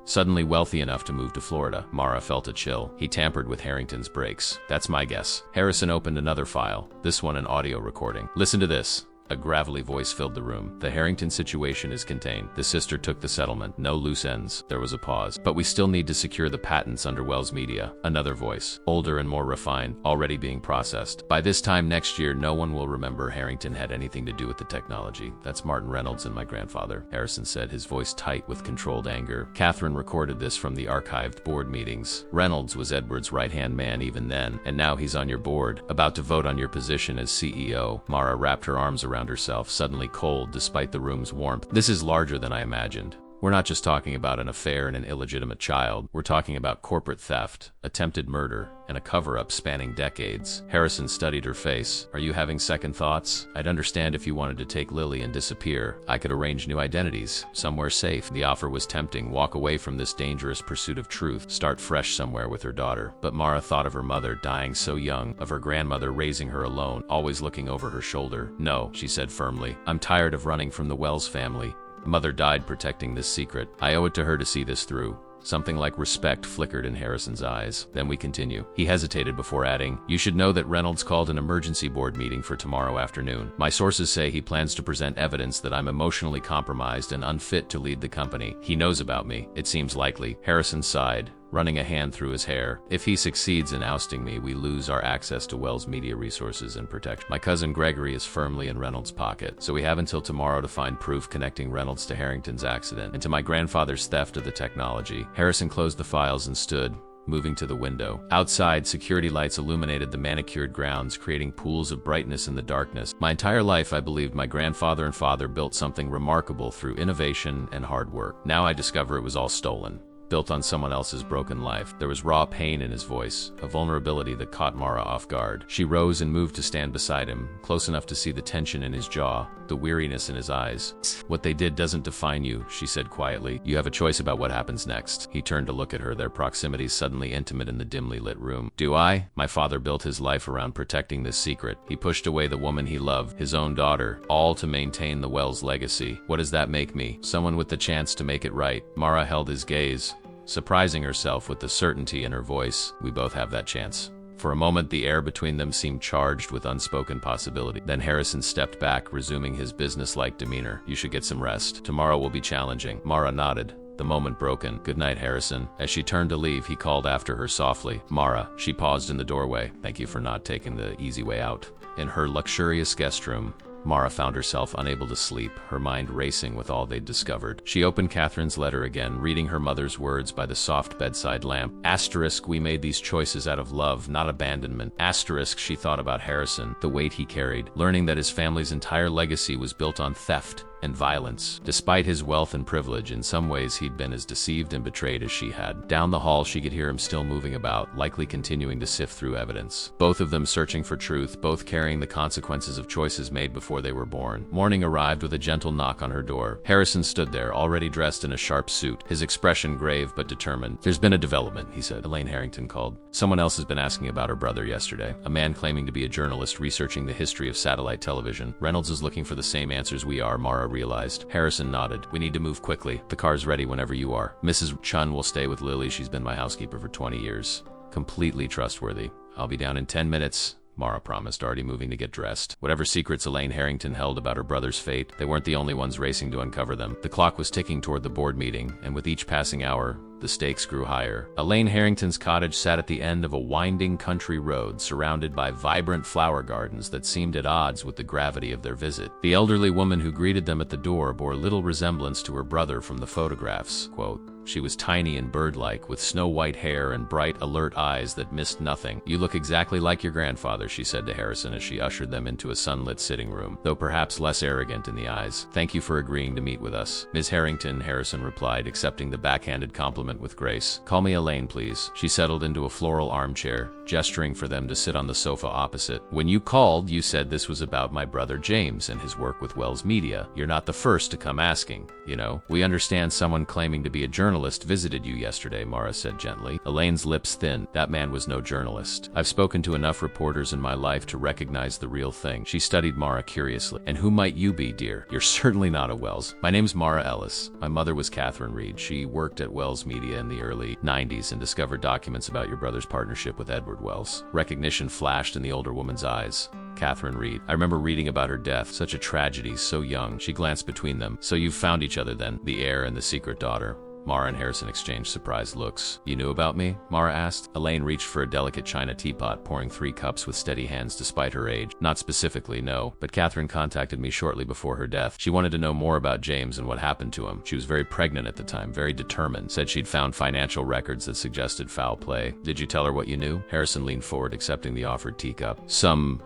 Speaker 1: Suddenly wealthy enough to move to Florida. Mara felt a chill. He tampered with Harrington's brakes. That's my guess. Harrison opened another file, this one an audio recording. Listen to this. A gravelly voice filled the room. The Harrington situation is contained. The sister took the settlement. No loose ends. There was a pause. But we still need to secure the patents under Wells Media. Another voice, older and more refined, already being processed. By this time next year, no one will remember Harrington had anything to do with the technology. That's Martin Reynolds and my grandfather, Harrison said, his voice tight with controlled anger. Catherine recorded this from the archived board meetings. Reynolds was Edward's right-hand man even then, and now he's on your board, about to vote on your position as CEO. Mara wrapped her arms around herself, suddenly cold despite the room's warmth. This is larger than I imagined. We're not just talking about an affair and an illegitimate child. We're talking about corporate theft, attempted murder, and a cover-up spanning decades. Harrison studied her face. Are you having second thoughts? I'd understand if you wanted to take Lily and disappear. I could arrange new identities, somewhere safe. The offer was tempting. Walk away from this dangerous pursuit of truth. Start fresh somewhere with her daughter. But Mara thought of her mother dying so young, of her grandmother raising her alone, always looking over her shoulder. No, she said firmly. I'm tired of running from the Wells family. Mother died protecting this secret. I owe it to her to see this through. Something like respect flickered in Harrison's eyes. Then we continue. He hesitated before adding, you should know that Reynolds called an emergency board meeting for tomorrow afternoon. My sources say he plans to present evidence that I'm emotionally compromised and unfit to lead the company. He knows about me. It seems likely. Harrison sighed, running a hand through his hair. If he succeeds in ousting me, we lose our access to Wells Media resources and protection. My cousin Gregory is firmly in Reynolds' pocket, so we have until tomorrow to find proof connecting Reynolds to Harrington's accident and to my grandfather's theft of the technology. Harrison closed the files and stood, moving to the window. Outside, security lights illuminated the manicured grounds, creating pools of brightness in the darkness. My entire life, I believed my grandfather and father built something remarkable through innovation and hard work. Now I discover it was all stolen, built on someone else's broken life. There was raw pain in his voice, a vulnerability that caught Mara off guard. She rose and moved to stand beside him, close enough to see the tension in his jaw, the weariness in his eyes. What they did doesn't define you, she said quietly. You have a choice about what happens next. He turned to look at her, their proximity suddenly intimate in the dimly lit room. Do I? My father built his life around protecting this secret. He pushed away the woman he loved, his own daughter, all to maintain the Wells legacy. What does that make me? Someone with the chance to make it right. Mara held his gaze, surprising herself with the certainty in her voice. We both have that chance. For a moment, the air between them seemed charged with unspoken possibility. Then Harrison stepped back, resuming his businesslike demeanor. You should get some rest. Tomorrow will be challenging. Mara nodded, the moment broken. Good night, Harrison. As she turned to leave, he called after her softly. Mara. She paused in the doorway. Thank you for not taking the easy way out. In her luxurious guest room, Mara found herself unable to sleep, her mind racing with all they'd discovered. She opened Catherine's letter again, reading her mother's words by the soft bedside lamp. Asterisk, we made these choices out of love, not abandonment. Asterisk, she thought about Harrison, the weight he carried, learning that his family's entire legacy was built on theft and violence. Despite his wealth and privilege, in some ways he'd been as deceived and betrayed as she had. Down the hall, she could hear him still moving about, likely continuing to sift through evidence. Both of them searching for truth, both carrying the consequences of choices made before they were born. Morning arrived with a gentle knock on her door. Harrison stood there, already dressed in a sharp suit, his expression grave but determined. There's been a development, he said. Elaine Harrington called. Someone else has been asking about her brother yesterday. A man claiming to be a journalist researching the history of satellite television. Reynolds is looking for the same answers we are, Mara realized. Harrison nodded. We need to move quickly. The car's ready whenever you are. Mrs. Chun will stay with Lily. She's been my housekeeper for 20 years. Completely trustworthy. I'll be down in 10 minutes. Mara promised, already moving to get dressed. Whatever secrets Elaine Harrington held about her brother's fate, they weren't the only ones racing to uncover them. The clock was ticking toward the board meeting, and with each passing hour, the stakes grew higher. Elaine Harrington's cottage sat at the end of a winding country road, surrounded by vibrant flower gardens that seemed at odds with the gravity of their visit. The elderly woman who greeted them at the door bore little resemblance to her brother from the photographs. Quote, she was tiny and bird-like, with snow-white hair and bright, alert eyes that missed nothing. You look exactly like your grandfather, she said to Harrison as she ushered them into a sunlit sitting room, though perhaps less arrogant in the eyes. Thank you for agreeing to meet with us. Ms. Harrington, Harrison replied, accepting the backhanded compliment moment with grace. "Call me Elaine, please." She settled into a floral armchair, gesturing for them to sit on the sofa opposite. "When you called, you said this was about my brother James and his work with Wells Media. You're not the first to come asking, you know. We understand someone claiming to be a journalist visited you yesterday," Mara said gently. Elaine's lips thinned. "That man was no journalist. I've spoken to enough reporters in my life to recognize the real thing." She studied Mara curiously. "And who might you be, dear? You're certainly not a Wells." "My name's Mara Ellis. My mother was Catherine Reed. She worked at Wells Media in the early 90s and discovered documents about your brother's partnership with Edward Wells." Recognition flashed in the older woman's eyes. "Catherine Reed. I remember reading about her death. Such a tragedy, so young." She glanced between them. "So you've found each other then, the heir and the secret daughter." Mara and Harrison exchanged surprised looks. "You knew about me?" Mara asked. Elaine reached for a delicate china teapot, pouring 3 cups with steady hands despite her age. "Not specifically, no. But Catherine contacted me shortly before her death. She wanted to know more about James and what happened to him. She was very pregnant at the time, very determined. Said she'd found financial records that suggested foul play." "Did you tell her what you knew?" Harrison leaned forward, accepting the offered teacup.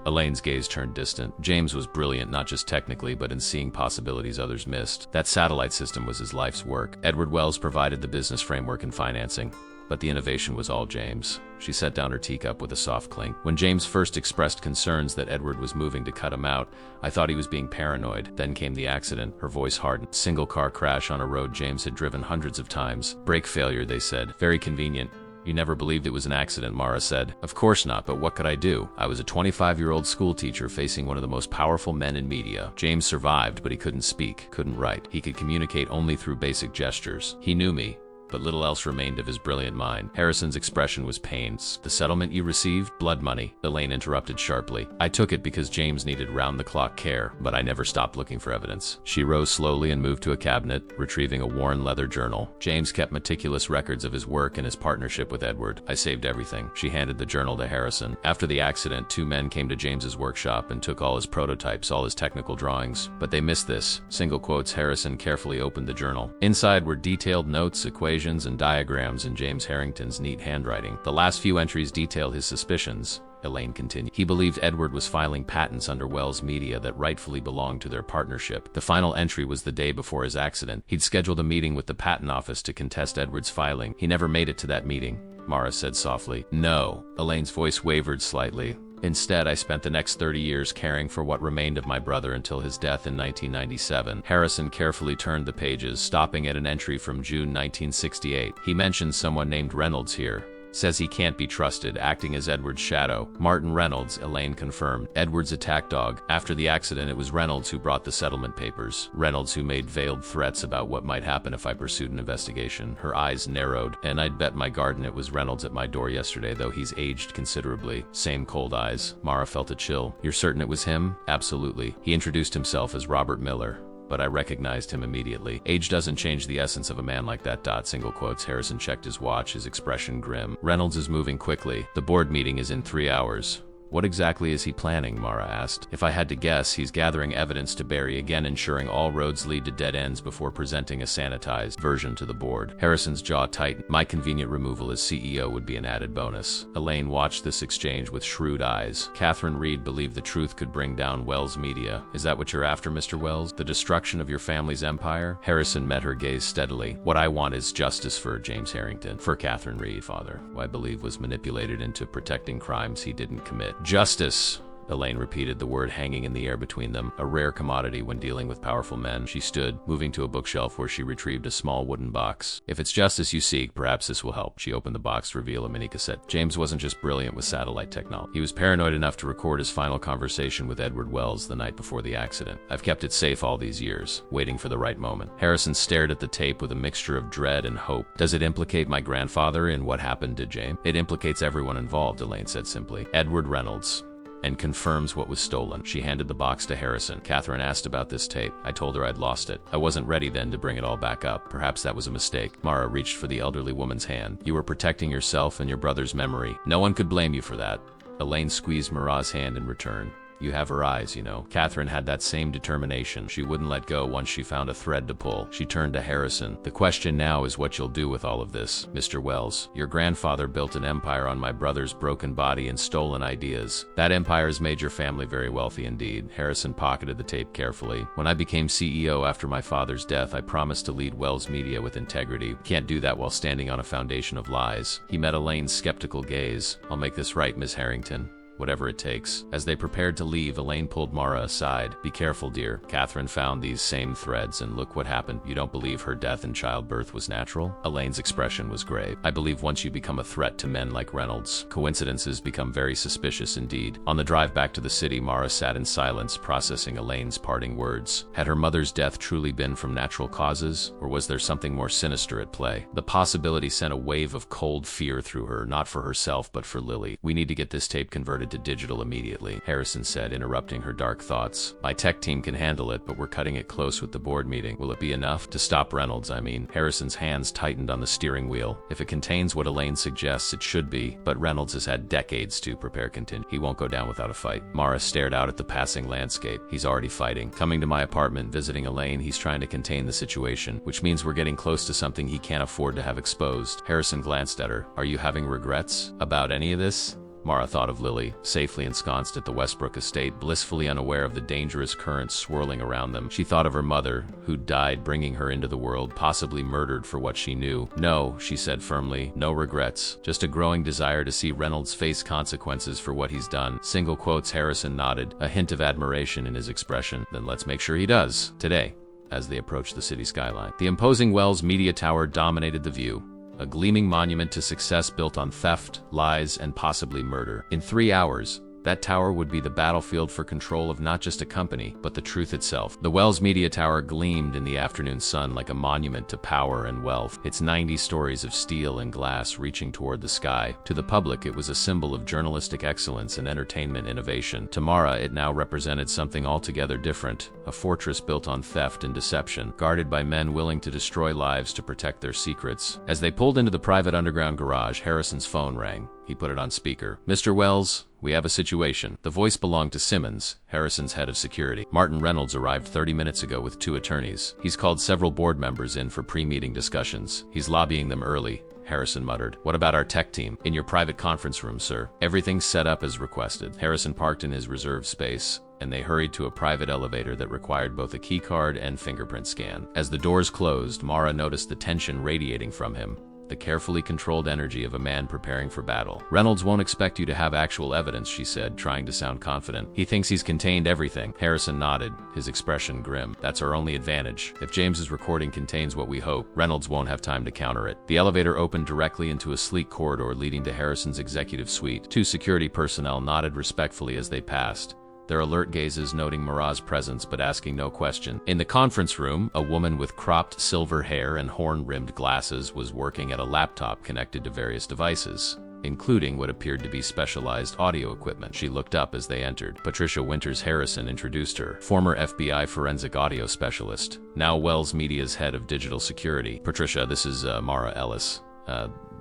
Speaker 1: Elaine's gaze turned distant. "James was brilliant, not just technically, but in seeing possibilities others missed. That satellite system was his life's work. Edward Wells provided the business framework and financing, but the innovation was all James." She set down her teacup with a soft clink. "When James first expressed concerns that Edward was moving to cut him out, I thought he was being paranoid. Then came the accident." Her voice hardened. "Single car crash on a road James had driven hundreds of times. Brake failure, they said. Very convenient." "You never believed it was an accident," Mara said. "Of course not, but what could I do? I was a 25-year-old school teacher facing one of the most powerful men in media. James survived, but he couldn't speak, couldn't write. He could communicate only through basic gestures. He knew me, but little else remained of his brilliant mind." Harrison's expression was pained. "The settlement you received? Blood money," Elaine interrupted sharply. "I took it because James needed round-the-clock care, but I never stopped looking for evidence." She rose slowly and moved to a cabinet, retrieving a worn leather journal. "James kept meticulous records of his work and his partnership with Edward. I saved everything." She handed the journal to Harrison. "After the accident, 2 men came to James's workshop and took all his prototypes, all his technical drawings. But they missed this." Single quotes. Harrison carefully opened the journal. Inside were detailed notes, equations, and diagrams in James Harrington's neat handwriting. The last few entries detailed his suspicions. Elaine continued. "He believed Edward was filing patents under Wells Media that rightfully belonged to their partnership. The final entry was the day before his accident. He'd scheduled a meeting with the patent office to contest Edward's filing. He never made it to that meeting," Mara said softly. "No." Elaine's voice wavered slightly. "Instead, I spent the next 30 years caring for what remained of my brother until his death in 1997. Harrison carefully turned the pages, stopping at an entry from June 1968. "He mentions someone named Reynolds here. Says he can't be trusted, acting as Edward's shadow." "Martin Reynolds," Elaine confirmed. "Edward's attack dog. After the accident, it was Reynolds who brought the settlement papers. Reynolds who made veiled threats about what might happen if I pursued an investigation." Her eyes narrowed. "And I'd bet my garden it was Reynolds at my door yesterday, though he's aged considerably." Same cold eyes. Mara felt a chill. "You're certain it was him?" "Absolutely. He introduced himself as Robert Miller, but I recognized him immediately." "Age doesn't change the essence of a man like that." Single quotes. Harrison checked his watch, his expression grim. "Reynolds is moving quickly. The board meeting is in 3 hours." "What exactly is he planning?" Mara asked. "If I had to guess, he's gathering evidence to bury, again ensuring all roads lead to dead ends before presenting a sanitized version to the board." Harrison's jaw tightened. "My convenient removal as CEO would be an added bonus." Elaine watched this exchange with shrewd eyes. "Catherine Reed believed the truth could bring down Wells Media. Is that what you're after, Mr. Wells? The destruction of your family's empire?" Harrison met her gaze steadily. "What I want is justice for James Harrington, for Catherine Reed, father, who I believe was manipulated into protecting crimes he didn't commit." "Justice," Elaine repeated, the word hanging in the air between them, a rare commodity when dealing with powerful men. She stood, moving to a bookshelf where she retrieved a small wooden box. "If it's justice you seek, perhaps this will help." She opened the box to reveal a mini cassette. "James wasn't just brilliant with satellite technology. He was paranoid enough to record his final conversation with Edward Wells the night before the accident. I've kept it safe all these years, waiting for the right moment." Harrison stared at the tape with a mixture of dread and hope. "Does it implicate my grandfather in what happened to James?" "It implicates everyone involved," Elaine said simply. "Edward Reynolds. And confirms what was stolen." She handed the box to Harrison. "Catherine asked about this tape. I told her I'd lost it. I wasn't ready then to bring it all back up. Perhaps that was a mistake." Mara reached for the elderly woman's hand. "You were protecting yourself and your brother's memory. No one could blame you for that." Elaine squeezed Mara's hand in return. You have her eyes, you know. Catherine had that same determination. She wouldn't let go once she found a thread to pull. She turned to Harrison. The question now is what you'll do with all of this. Mr. Wells, your grandfather built an empire on my brother's broken body and stolen ideas. That empire's made your family very wealthy indeed. Harrison pocketed the tape carefully. When I became CEO after my father's death, I promised to lead Wells Media with integrity. Can't do that while standing on a foundation of lies. He met Elaine's skeptical gaze. I'll make this right, Miss Harrington. Whatever it takes. As they prepared to leave, Elaine pulled Mara aside. Be careful, dear. Catherine found these same threads, and look what happened. You don't believe her death in childbirth was natural? Elaine's expression was grave. I believe once you become a threat to men like Reynolds, coincidences become very suspicious indeed. On the drive back to the city, Mara sat in silence, processing Elaine's parting words. Had her mother's death truly been from natural causes, or was there something more sinister at play? The possibility sent a wave of cold fear through her, not for herself, but for Lily. We need to get this tape converted to digital immediately, Harrison said, interrupting her dark thoughts. My tech team can handle it, but we're cutting it close with the board meeting. Will it be enough? To stop Reynolds, I mean. Harrison's hands tightened on the steering wheel. If it contains what Elaine suggests, it should be, but Reynolds has had decades to prepare contingent. He won't go down without a fight. Mara stared out at the passing landscape. He's already fighting. Coming to my apartment, visiting Elaine, he's trying to contain the situation, which means we're getting close to something he can't afford to have exposed. Harrison glanced at her. Are you having regrets about any of this? Mara thought of Lily, safely ensconced at the Westbrook estate, blissfully unaware of the dangerous currents swirling around them. She thought of her mother, who died bringing her into the world, possibly murdered for what she knew. No, she said firmly, no regrets. Just a growing desire to see Reynolds face consequences for what he's done. Single quotes. Harrison nodded, a hint of admiration in his expression. Then let's make sure he does. Today, as they approached the city skyline. The imposing Wells Media Tower dominated the view. A gleaming monument to success built on theft, lies, and possibly murder. In 3 hours, that tower would be the battlefield for control of not just a company, but the truth itself. The Wells Media Tower gleamed in the afternoon sun like a monument to power and wealth, its 90 stories of steel and glass reaching toward the sky. To the public, it was a symbol of journalistic excellence and entertainment innovation. To Mara, it now represented something altogether different, a fortress built on theft and deception, guarded by men willing to destroy lives to protect their secrets. As they pulled into the private underground garage, Harrison's phone rang. He put it on speaker. Mr. Wells, we have a situation. The voice belonged to Simmons, Harrison's head of security. Martin Reynolds arrived 30 minutes ago with 2 attorneys. He's called several board members in for pre-meeting discussions. He's lobbying them early, Harrison muttered. What about our tech team? In your private conference room, sir. Everything's set up as requested. Harrison parked in his reserved space, and they hurried to a private elevator that required both a keycard and fingerprint scan. As the doors closed, Mara noticed the tension radiating from him. The carefully controlled energy of a man preparing for battle. Reynolds won't expect you to have actual evidence, she said, trying to sound confident. He thinks he's contained everything. Harrison nodded, his expression grim. That's our only advantage. If James's recording contains what we hope, Reynolds won't have time to counter it. The elevator opened directly into a sleek corridor leading to Harrison's executive suite. 2 security personnel nodded respectfully as they passed, their alert gazes noting Mara's presence but asking no question. In the conference room, a woman with cropped silver hair and horn-rimmed glasses was working at a laptop connected to various devices, including what appeared to be specialized audio equipment. She looked up as they entered. Patricia Winters Harrison introduced her, former FBI forensic audio specialist, now Wells Media's head of digital security. Patricia, this is Mara Ellis.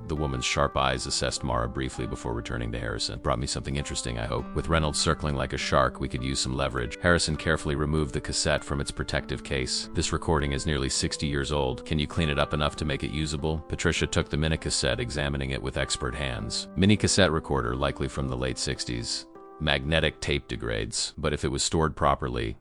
Speaker 1: The woman's sharp eyes assessed Mara briefly before returning to Harrison. Brought me something interesting, I hope. With Reynolds circling like a shark, we could use some leverage. Harrison carefully removed the cassette from its protective case. This recording is nearly 60 years old. Can you clean it up enough to make it usable? Patricia took the mini cassette, examining it with expert hands. Mini cassette recorder, likely from the late 60s. Magnetic tape degrades, but if it was stored properly,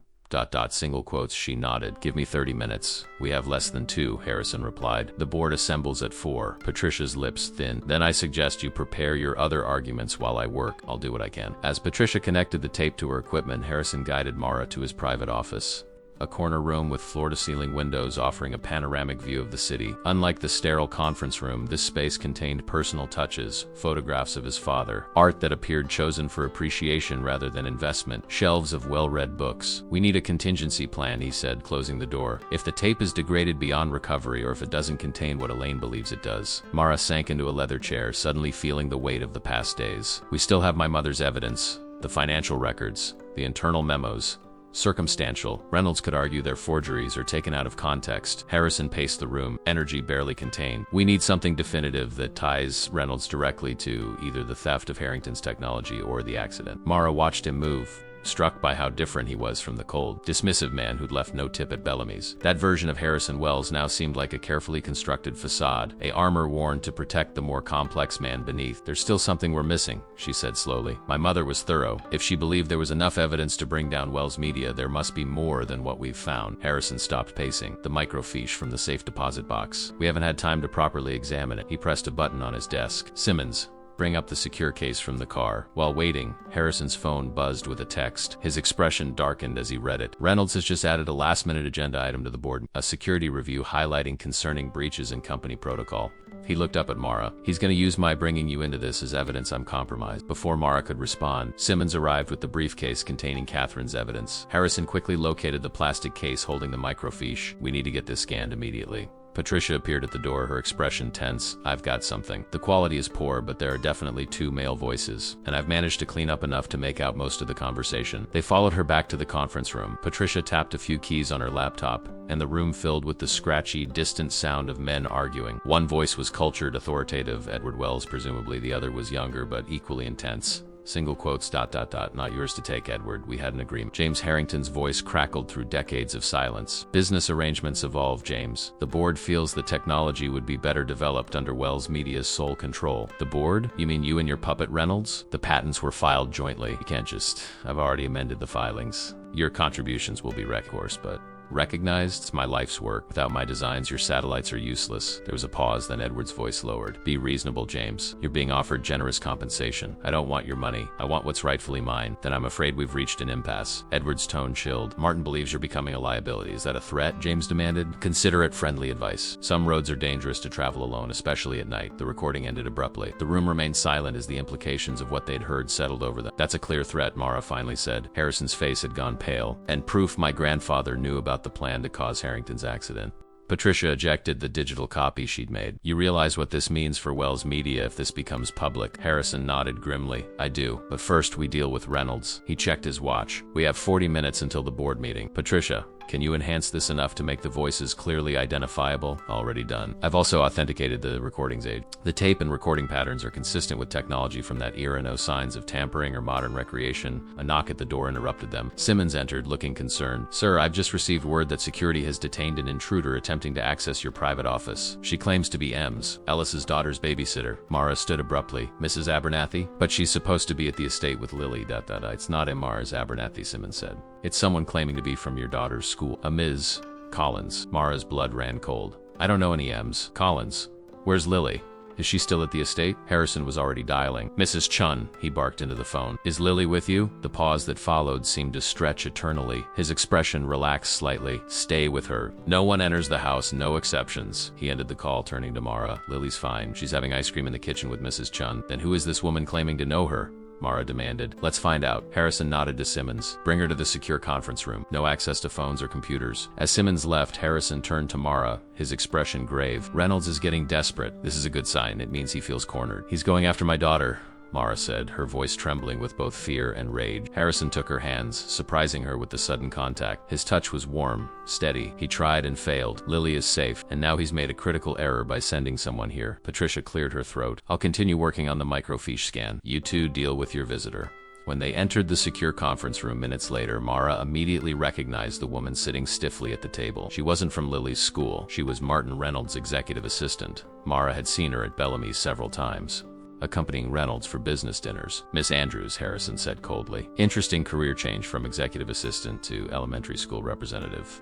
Speaker 1: single quotes, she nodded. Give me 30 minutes. We have less than 2, Harrison replied. The board assembles at 4. Patricia's lips thinned. Then I suggest you prepare your other arguments while I work. I'll do what I can. As Patricia connected the tape to her equipment, Harrison guided Mara to his private office. A corner room with floor-to-ceiling windows offering a panoramic view of the city. Unlike the sterile conference room, this space contained personal touches, photographs of his father, art that appeared chosen for appreciation rather than investment, shelves of well-read books. We need a contingency plan, he said, closing the door. If the tape is degraded beyond recovery or if it doesn't contain what Elaine believes it does. Mara sank into a leather chair, suddenly feeling the weight of the past days. We still have my mother's evidence, the financial records, the internal memos. Circumstantial. Reynolds could argue they're forgeries or taken out of context. Harrison paced the room, energy barely contained. We need something definitive that ties Reynolds directly to either the theft of Harrington's technology or the accident. Mara watched him move, struck by how different he was from the cold, dismissive man who'd left no tip at Bellamy's. That version of Harrison Wells now seemed like a carefully constructed facade, a armor worn to protect the more complex man beneath. "There's still something we're missing," she said slowly. "My mother was thorough. If she believed there was enough evidence to bring down Wells Media, there must be more than what we've found." Harrison stopped pacing, the microfiche from the safe deposit box. "We haven't had time to properly examine it." He pressed a button on his desk. "Simmons, bring up the secure case from the car." While waiting, Harrison's phone buzzed with a text. His expression darkened as he read it. "Reynolds has just added a last-minute agenda item to the board, a security review highlighting concerning breaches in company protocol." He looked up at Mara. "He's going to use my bringing you into this as evidence I'm compromised." Before Mara could respond, Simmons arrived with the briefcase containing Catherine's evidence. Harrison quickly located the plastic case holding the microfiche. "We need to get this scanned immediately." Patricia appeared at the door, her expression tense. "I've got something. The quality is poor, but there are definitely 2 male voices, and I've managed to clean up enough to make out most of the conversation." They followed her back to the conference room. Patricia tapped a few keys on her laptop, and the room filled with the scratchy, distant sound of men arguing. One voice was cultured, authoritative, Edward Wells presumably. The other was younger, but equally intense. Single quotes, ... "Not yours to take, Edward. We had an agreement." James Harrington's voice crackled through decades of silence. "Business arrangements evolve, James. The board feels the technology would be better developed under Wells Media's sole control." "The board? You mean you and your puppet Reynolds?" "The patents were filed jointly. You can't just... I've already amended the filings. Your contributions will be recourse, but..." "Recognized? It's my life's work. Without my designs, your satellites are useless." There was a pause, then Edward's voice lowered. "Be reasonable, James. You're being offered generous compensation. I don't want your money. I want what's rightfully mine." "Then I'm afraid we've reached an impasse." Edward's tone chilled. "Martin believes you're becoming a liability. Is that a threat?" James demanded. "Considerate, friendly advice. Some roads are dangerous to travel alone, especially at night." The recording ended abruptly. The room remained silent as the implications of what they'd heard settled over them. "That's a clear threat," Mara finally said. Harrison's face had gone pale. "And proof my grandfather knew about the plan to cause Harrington's accident." Patricia ejected the digital copy she'd made. "You realize what this means for Wells Media if this becomes public?" Harrison nodded grimly. "I do. But first we deal with Reynolds." He checked his watch. "We have 40 minutes until the board meeting. Patricia, can you enhance this enough to make the voices clearly identifiable?" "Already done. I've also authenticated the recording's age. The tape and recording patterns are consistent with technology from that era. No signs of tampering or modern recreation." A knock at the door interrupted them. Simmons entered, looking concerned. "Sir, I've just received word that security has detained an intruder attempting to access your private office. She claims to be Ems, Ellis's daughter's babysitter." Mara stood abruptly. "Mrs. Abernathy?" "But she's supposed to be at the estate with Lily, ... It's not Mrs. Abernathy," Simmons said. "It's someone claiming to be from your daughter's school. A Ms. Collins." Mara's blood ran cold. "I don't know any M's. Collins. Where's Lily? Is she still at the estate?" Harrison was already dialing. "Mrs. Chun," he barked into the phone. "Is Lily with you?" The pause that followed seemed to stretch eternally. His expression relaxed slightly. "Stay with her. No one enters the house, no exceptions." He ended the call, turning to Mara. "Lily's fine. She's having ice cream in the kitchen with Mrs. Chun." "Then who is this woman claiming to know her?" Mara demanded. "Let's find out." Harrison nodded to Simmons. "Bring her to the secure conference room. No access to phones or computers." As Simmons left, Harrison turned to Mara, his expression grave. "Reynolds is getting desperate. This is a good sign. It means he feels cornered." "He's going after my daughter," Mara said, her voice trembling with both fear and rage. Harrison took her hands, surprising her with the sudden contact. His touch was warm, steady. "He tried and failed. Lily is safe, and now he's made a critical error by sending someone here." Patricia cleared her throat. "I'll continue working on the microfiche scan. You two deal with your visitor." When they entered the secure conference room minutes later, Mara immediately recognized the woman sitting stiffly at the table. She wasn't from Lily's school. She was Martin Reynolds' executive assistant. Mara had seen her at Bellamy's several times, accompanying Reynolds for business dinners. "Miss Andrews," Harrison said coldly. "Interesting career change from executive assistant to elementary school representative."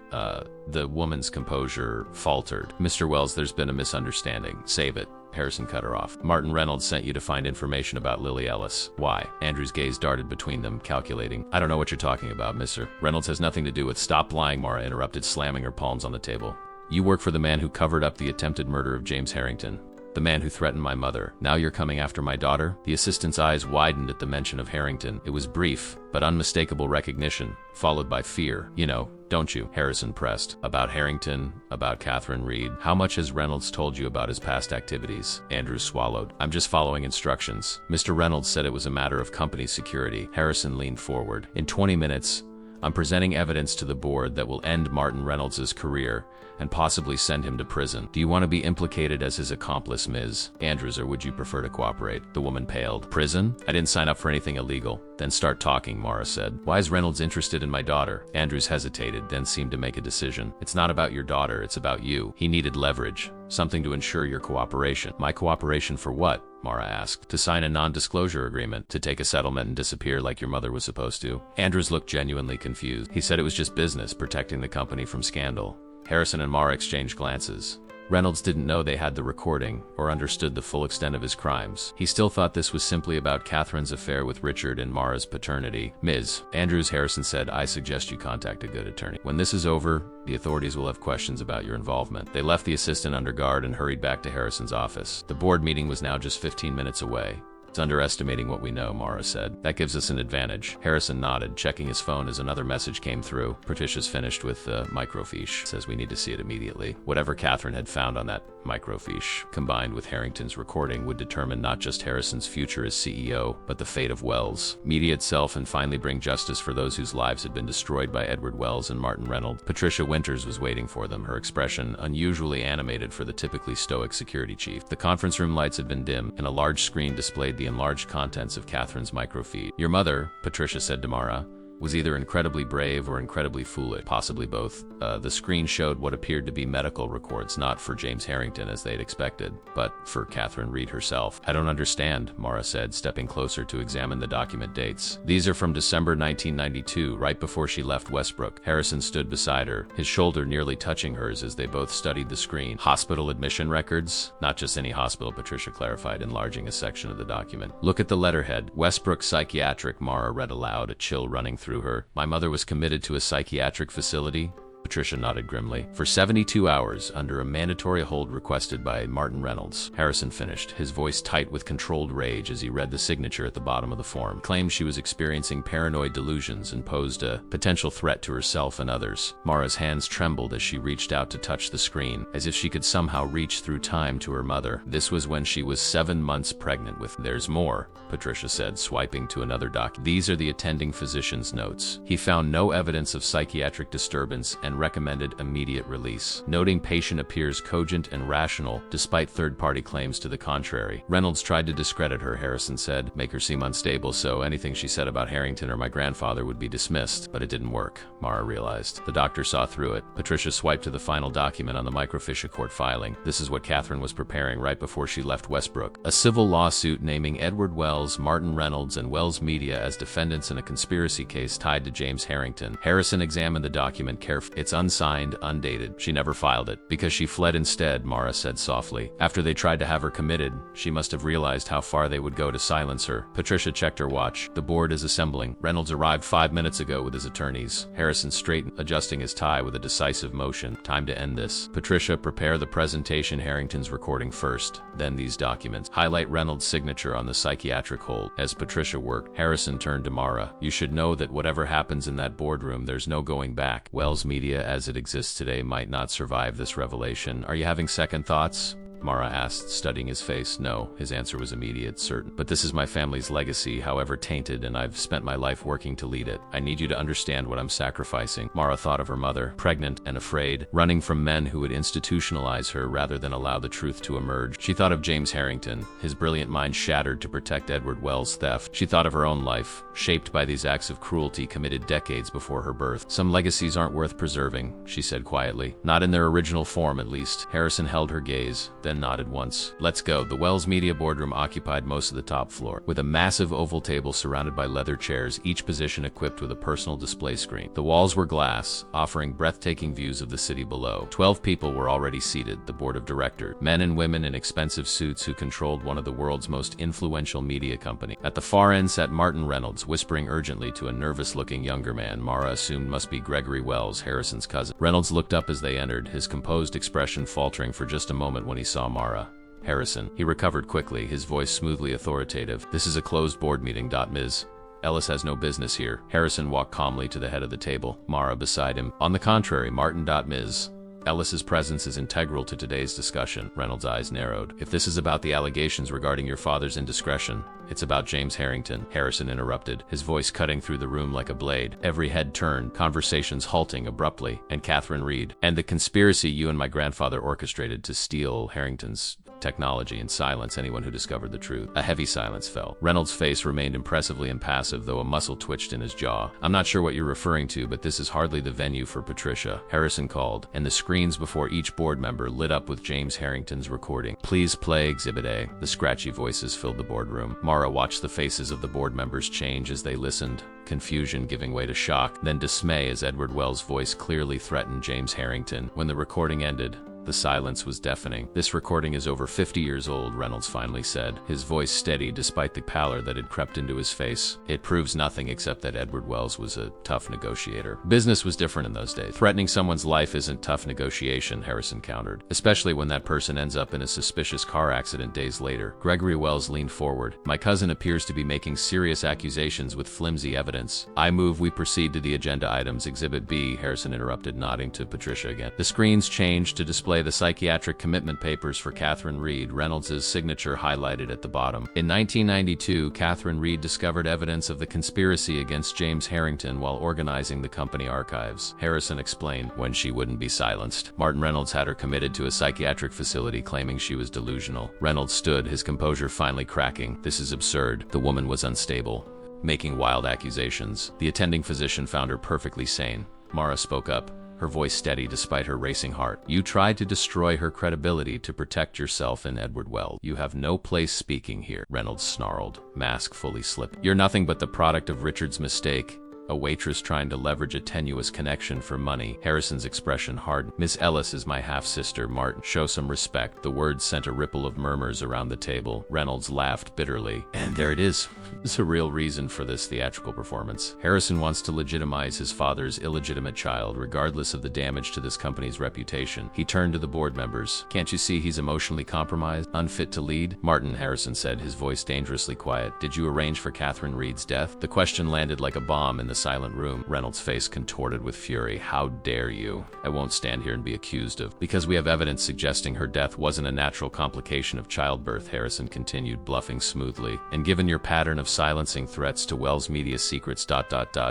Speaker 1: The woman's composure faltered. "Mr. Wells, there's been a misunderstanding." "Save it." Harrison cut her off. "Martin Reynolds sent you to find information about Lily Ellis." "Why?" Andrew's gaze darted between them, calculating. "I don't know what you're talking about, Mr. Reynolds has nothing to do with..." "Stop lying," Mara interrupted, slamming her palms on the table. "You work for the man who covered up the attempted murder of James Harrington. The man who threatened my mother. Now you're coming after my daughter?" The assistant's eyes widened at the mention of Harrington. It was brief, but unmistakable recognition, followed by fear. "You know, don't you?" Harrison pressed. "About Harrington, about Catherine Reed. How much has Reynolds told you about his past activities?" Andrews swallowed. "I'm just following instructions. Mr. Reynolds said it was a matter of company security." Harrison leaned forward. "In 20 minutes, I'm presenting evidence to the board that will end Martin Reynolds' career and possibly send him to prison. Do you want to be implicated as his accomplice, Ms. Andrews, or would you prefer to cooperate?" The woman paled. "Prison? I didn't sign up for anything illegal." "Then Then start talking, Mara said. Why is Reynolds interested in my daughter? Andrews hesitated, then seemed to make a decision. It's not about your daughter, it's about you. He needed leverage, something to ensure your cooperation. My cooperation for what? Mara asked. To sign a non-disclosure agreement, to take a settlement and disappear like your mother was supposed to. Andrews looked genuinely confused. He said it was just business, protecting the company from scandal. Harrison and Mara exchanged glances. Reynolds didn't know they had the recording, or understood the full extent of his crimes. He still thought this was simply about Catherine's affair with Richard and Mara's paternity. Ms. Andrews, Harrison said, I suggest you contact a good attorney. When this is over, the authorities will have questions about your involvement. They left the assistant under guard and hurried back to Harrison's office. The board meeting was now just 15 minutes away. It's underestimating what we know, Mara said. That gives us an advantage. Harrison nodded, checking his phone as another message came through. Patricia's finished with the microfiche. Says we need to see it immediately. Whatever Catherine had found on that microfiche, combined with Harrington's recording, would determine not just Harrison's future as CEO, but the fate of Wells, media itself, and finally bring justice for those whose lives had been destroyed by Edward Wells and Martin Reynolds. Patricia Winters was waiting for them, her expression unusually animated for the typically stoic security chief. The conference room lights had been dim, and a large screen displayed the enlarged contents of Catherine's microfeed. Your mother, Patricia said to Mara, was either incredibly brave or incredibly foolish, possibly both. The screen showed what appeared to be medical records, not for James Harrington as they'd expected, but for Catherine Reed herself. I don't understand, Mara said, stepping closer to examine the document dates. These are from December 1992, right before she left Westbrook. Harrison stood beside her, his shoulder nearly touching hers as they both studied the screen. Hospital admission records? Not just any hospital, Patricia clarified, enlarging a section of the document. Look at the letterhead. Westbrook Psychiatric, Mara read aloud, a chill running through her. My mother was committed to a psychiatric facility. Patricia nodded grimly. For 72 hours, under a mandatory hold requested by Martin Reynolds. Harrison finished, his voice tight with controlled rage as he read the signature at the bottom of the form. Claimed she was experiencing paranoid delusions and posed a potential threat to herself and others. Mara's hands trembled as she reached out to touch the screen, as if she could somehow reach through time to her mother. This was when she was 7 months pregnant with. There's more, Patricia said, swiping to another document. These are the attending physician's notes. He found no evidence of psychiatric disturbance and recommended immediate release, noting patient appears cogent and rational despite third-party claims to the contrary. Reynolds tried to discredit her, Harrison said, make her seem unstable so anything she said about Harrington or my grandfather would be dismissed, but it didn't work, Mara realized. The doctor saw through it. Patricia swiped to the final document on the microfiche court filing. This is what Catherine was preparing right before she left Westbrook. A civil lawsuit naming Edward Wells, Martin Reynolds, and Wells Media as defendants in a conspiracy case tied to James Harrington. Harrison examined the document carefully. It's unsigned, undated. She never filed it. Because she fled instead, Mara said softly. After they tried to have her committed, she must have realized how far they would go to silence her. Patricia checked her watch. The board is assembling. Reynolds arrived 5 minutes ago with his attorneys. Harrison straightened, adjusting his tie with a decisive motion. Time to end this. Patricia, prepare the presentation. Harrington's recording first, then these documents. Highlight Reynolds' signature on the psychiatric hold. As Patricia worked, Harrison turned to Mara. You should know that whatever happens in that boardroom, there's no going back. Wells Media as it exists today might not survive this revelation. Are you having second thoughts? Mara asked, studying his face. No, his answer was immediate, certain. But this is my family's legacy, however tainted, and I've spent my life working to lead it. I need you to understand what I'm sacrificing. Mara thought of her mother, pregnant and afraid, running from men who would institutionalize her rather than allow the truth to emerge. She thought of James Harrington, his brilliant mind shattered to protect Edward Wells' theft. She thought of her own life, shaped by these acts of cruelty committed decades before her birth. Some legacies aren't worth preserving, she said quietly. Not in their original form, at least. Harrison held her gaze, then nodded once. Let's go. The Wells Media boardroom occupied most of the top floor, with a massive oval table surrounded by leather chairs, each position equipped with a personal display screen. The walls were glass, offering breathtaking views of the city below. 12 people were already seated, the board of directors, men and women in expensive suits who controlled one of the world's most influential media companies. At the far end sat Martin Reynolds, whispering urgently to a nervous-looking younger man Mara assumed must be Gregory Wells, Harrison's cousin. Reynolds looked up as they entered, his composed expression faltering for just a moment when he saw Mara. Harrison. He recovered quickly, his voice smoothly authoritative. This is a closed board meeting. Ms. Ellis has no business here. Harrison walked calmly to the head of the table, Mara beside him. On the contrary, Martin. Ms. Ellis's presence is integral to today's discussion. Reynolds' eyes narrowed. If this is about the allegations regarding your father's indiscretion, it's about James Harrington, Harrison interrupted, his voice cutting through the room like a blade. Every head turned, conversations halting abruptly, and Catherine Reed. And the conspiracy you and my grandfather orchestrated to steal Harrington's technology and silence anyone who discovered the truth. A heavy silence fell. Reynolds' face remained impressively impassive, though a muscle twitched in his jaw. I'm not sure what you're referring to, but this is hardly the venue for Patricia, Harrison called, and the screens before each board member lit up with James Harrington's recording. Please play Exhibit A. The scratchy voices filled the boardroom. Mara watched the faces of the board members change as they listened, confusion giving way to shock, then dismay as Edward Wells' voice clearly threatened James Harrington. When the recording ended, the silence was deafening. This recording is over 50 years old, Reynolds finally said, his voice steady despite the pallor that had crept into his face. It proves nothing except that Edward Wells was a tough negotiator. Business was different in those days. Threatening someone's life isn't tough negotiation, Harrison countered, especially when that person ends up in a suspicious car accident days later. Gregory Wells leaned forward. My cousin appears to be making serious accusations with flimsy evidence. I move we proceed to the agenda items. Exhibit B, Harrison interrupted, nodding to Patricia again. The screens changed to display the psychiatric commitment papers for Catherine Reed, Reynolds' signature highlighted at the bottom. In 1992, Catherine Reed discovered evidence of the conspiracy against James Harrington while organizing the company archives. Harrison explained, when she wouldn't be silenced. Martin Reynolds had her committed to a psychiatric facility claiming she was delusional. Reynolds stood, his composure finally cracking. This is absurd. The woman was unstable, making wild accusations. The attending physician found her perfectly sane. Mara spoke up, her voice steady despite her racing heart. You tried to destroy her credibility to protect yourself and Edward Wells. You have no place speaking here, Reynolds snarled, mask fully slipped. You're nothing but the product of Richard's mistake. A waitress trying to leverage a tenuous connection for money. Harrison's expression hardened. Miss Ellis is my half-sister, Martin. Show some respect. The words sent a ripple of murmurs around the table. Reynolds laughed bitterly. And there it is. There's a real reason for this theatrical performance. Harrison wants to legitimize his father's illegitimate child, regardless of the damage to this company's reputation. He turned to the board members. Can't you see he's emotionally compromised, unfit to lead? Martin, Harrison said, his voice dangerously quiet. Did you arrange for Catherine Reed's death? The question landed like a bomb in the silent room. Reynolds' face contorted with fury. How dare you? I won't stand here and be accused of. Because we have evidence suggesting her death wasn't a natural complication of childbirth, Harrison continued, bluffing smoothly. And given your pattern of silencing threats to Wells Media secrets ...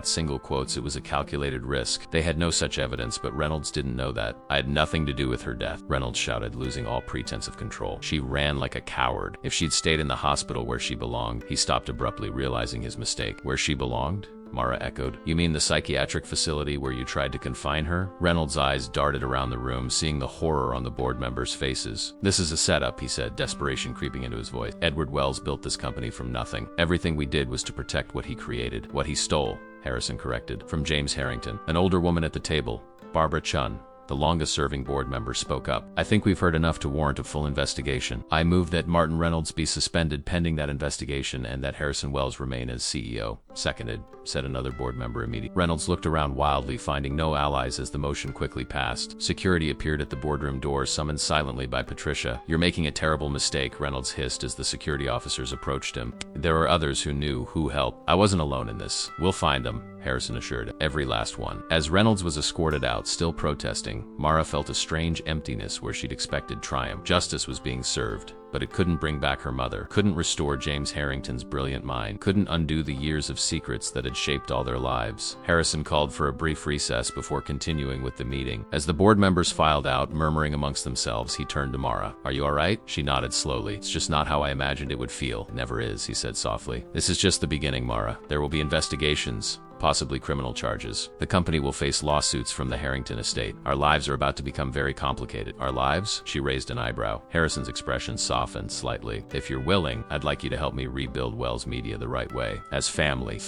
Speaker 1: single quotes, it was a calculated risk. They had no such evidence, but Reynolds didn't know that. I had nothing to do with her death, Reynolds shouted, losing all pretense of control. She ran like a coward. If she'd stayed in the hospital where she belonged. He stopped abruptly, realizing his mistake. Where she belonged? Mara echoed. You mean the psychiatric facility where you tried to confine her? Reynolds' eyes darted around the room, seeing the horror on the board members' faces. This is a setup, he said, desperation creeping into his voice. Edward Wells built this company from nothing. Everything we did was to protect what he created. What he stole, Harrison corrected, from James Harrington. An older woman at the table, Barbara Chun, the longest-serving board member, spoke up. I think we've heard enough to warrant a full investigation. I move that Martin Reynolds be suspended pending that investigation and that Harrison Wells remain as CEO. Seconded, said another board member immediately. Reynolds looked around wildly, finding no allies as the motion quickly passed. Security appeared at the boardroom door, summoned silently by Patricia. You're making a terrible mistake, Reynolds hissed as the security officers approached him. There were others who knew, who helped. I wasn't alone in this. We'll find them, Harrison assured. Every last one. As Reynolds was escorted out, still protesting, Mara felt a strange emptiness where she'd expected triumph. Justice was being served, but it couldn't bring back her mother, couldn't restore James Harrington's brilliant mind, couldn't undo the years of secrets that had shaped all their lives. Harrison called for a brief recess before continuing with the meeting. As the board members filed out, murmuring amongst themselves, he turned to Mara. Are you all right? She nodded slowly. It's just not how I imagined it would feel. It never is, he said softly. This is just the beginning, Mara. There will be investigations, possibly criminal charges. The company will face lawsuits from the Harrington estate. Our lives are about to become very complicated. Our lives? She raised an eyebrow. Harrison's expression softened slightly. If you're willing, I'd like you to help me rebuild Wells Media the right way. As family.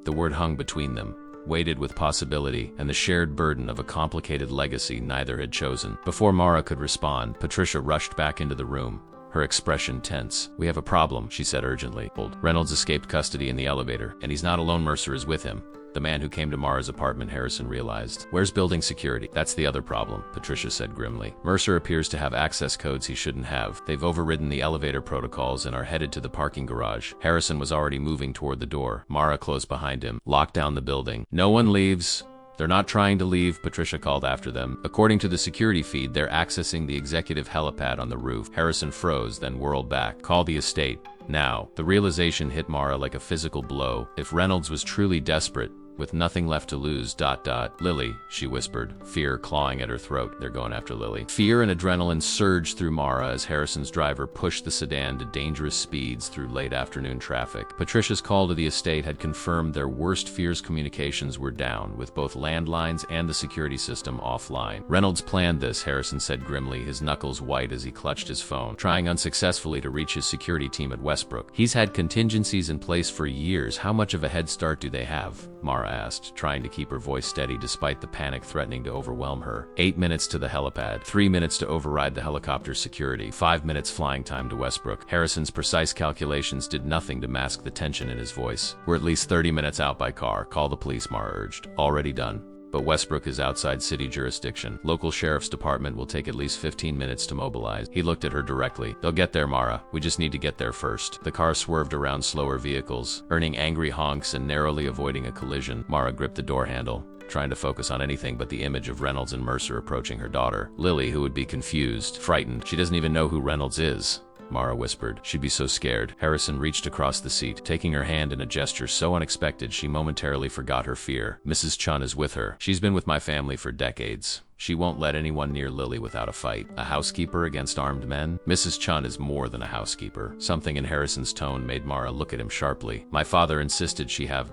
Speaker 1: The word hung between them, weighted with possibility and the shared burden of a complicated legacy neither had chosen. Before Mara could respond, Patricia rushed back into the room, her expression tense. We have a problem, she said urgently. Reynolds escaped custody in the elevator, and he's not alone. Mercer is with him. The man who came to Mara's apartment, Harrison realized. Where's building security? That's the other problem, Patricia said grimly. Mercer appears to have access codes he shouldn't have. They've overridden the elevator protocols and are headed to the parking garage. Harrison was already moving toward the door. Mara closed behind him, locked down the building. No one leaves. They're not trying to leave, Patricia called after them. According to the security feed, they're accessing the executive helipad on the roof. Harrison froze, then whirled back. Call the estate. Now. The realization hit Mara like a physical blow. If Reynolds was truly desperate, with nothing left to lose. Lily, she whispered, fear clawing at her throat. They're going after Lily. Fear and adrenaline surged through Mara as Harrison's driver pushed the sedan to dangerous speeds through late afternoon traffic. Patricia's call to the estate had confirmed their worst fears. Communications were down, with both landlines and the security system offline. Reynolds planned this, Harrison said grimly, his knuckles white as he clutched his phone, trying unsuccessfully to reach his security team at Westbrook. He's had contingencies in place for years. How much of a head start do they have? Mara asked, trying to keep her voice steady despite the panic threatening to overwhelm her. 8 minutes to the helipad, 3 minutes to override the helicopter's security, 5 minutes flying time to Westbrook. Harrison's precise calculations did nothing to mask the tension in his voice. We're at least 30 minutes out by car. Call the police, Mara urged. Already done. But Westbrook is outside city jurisdiction. Local sheriff's department will take at least 15 minutes to mobilize. He looked at her directly. They'll get there, Mara. We just need to get there first. The car swerved around slower vehicles, earning angry honks and narrowly avoiding a collision. Mara gripped the door handle, trying to focus on anything but the image of Reynolds and Mercer approaching her daughter. Lily, who would be confused, frightened. She doesn't even know who Reynolds is, Mara whispered. She'd be so scared. Harrison reached across the seat, taking her hand in a gesture so unexpected she momentarily forgot her fear. Mrs. Chun is with her. She's been with my family for decades. She won't let anyone near Lily without a fight. A housekeeper against armed men? Mrs. Chun is more than a housekeeper. Something in Harrison's tone made Mara look at him sharply. My father insisted she have ...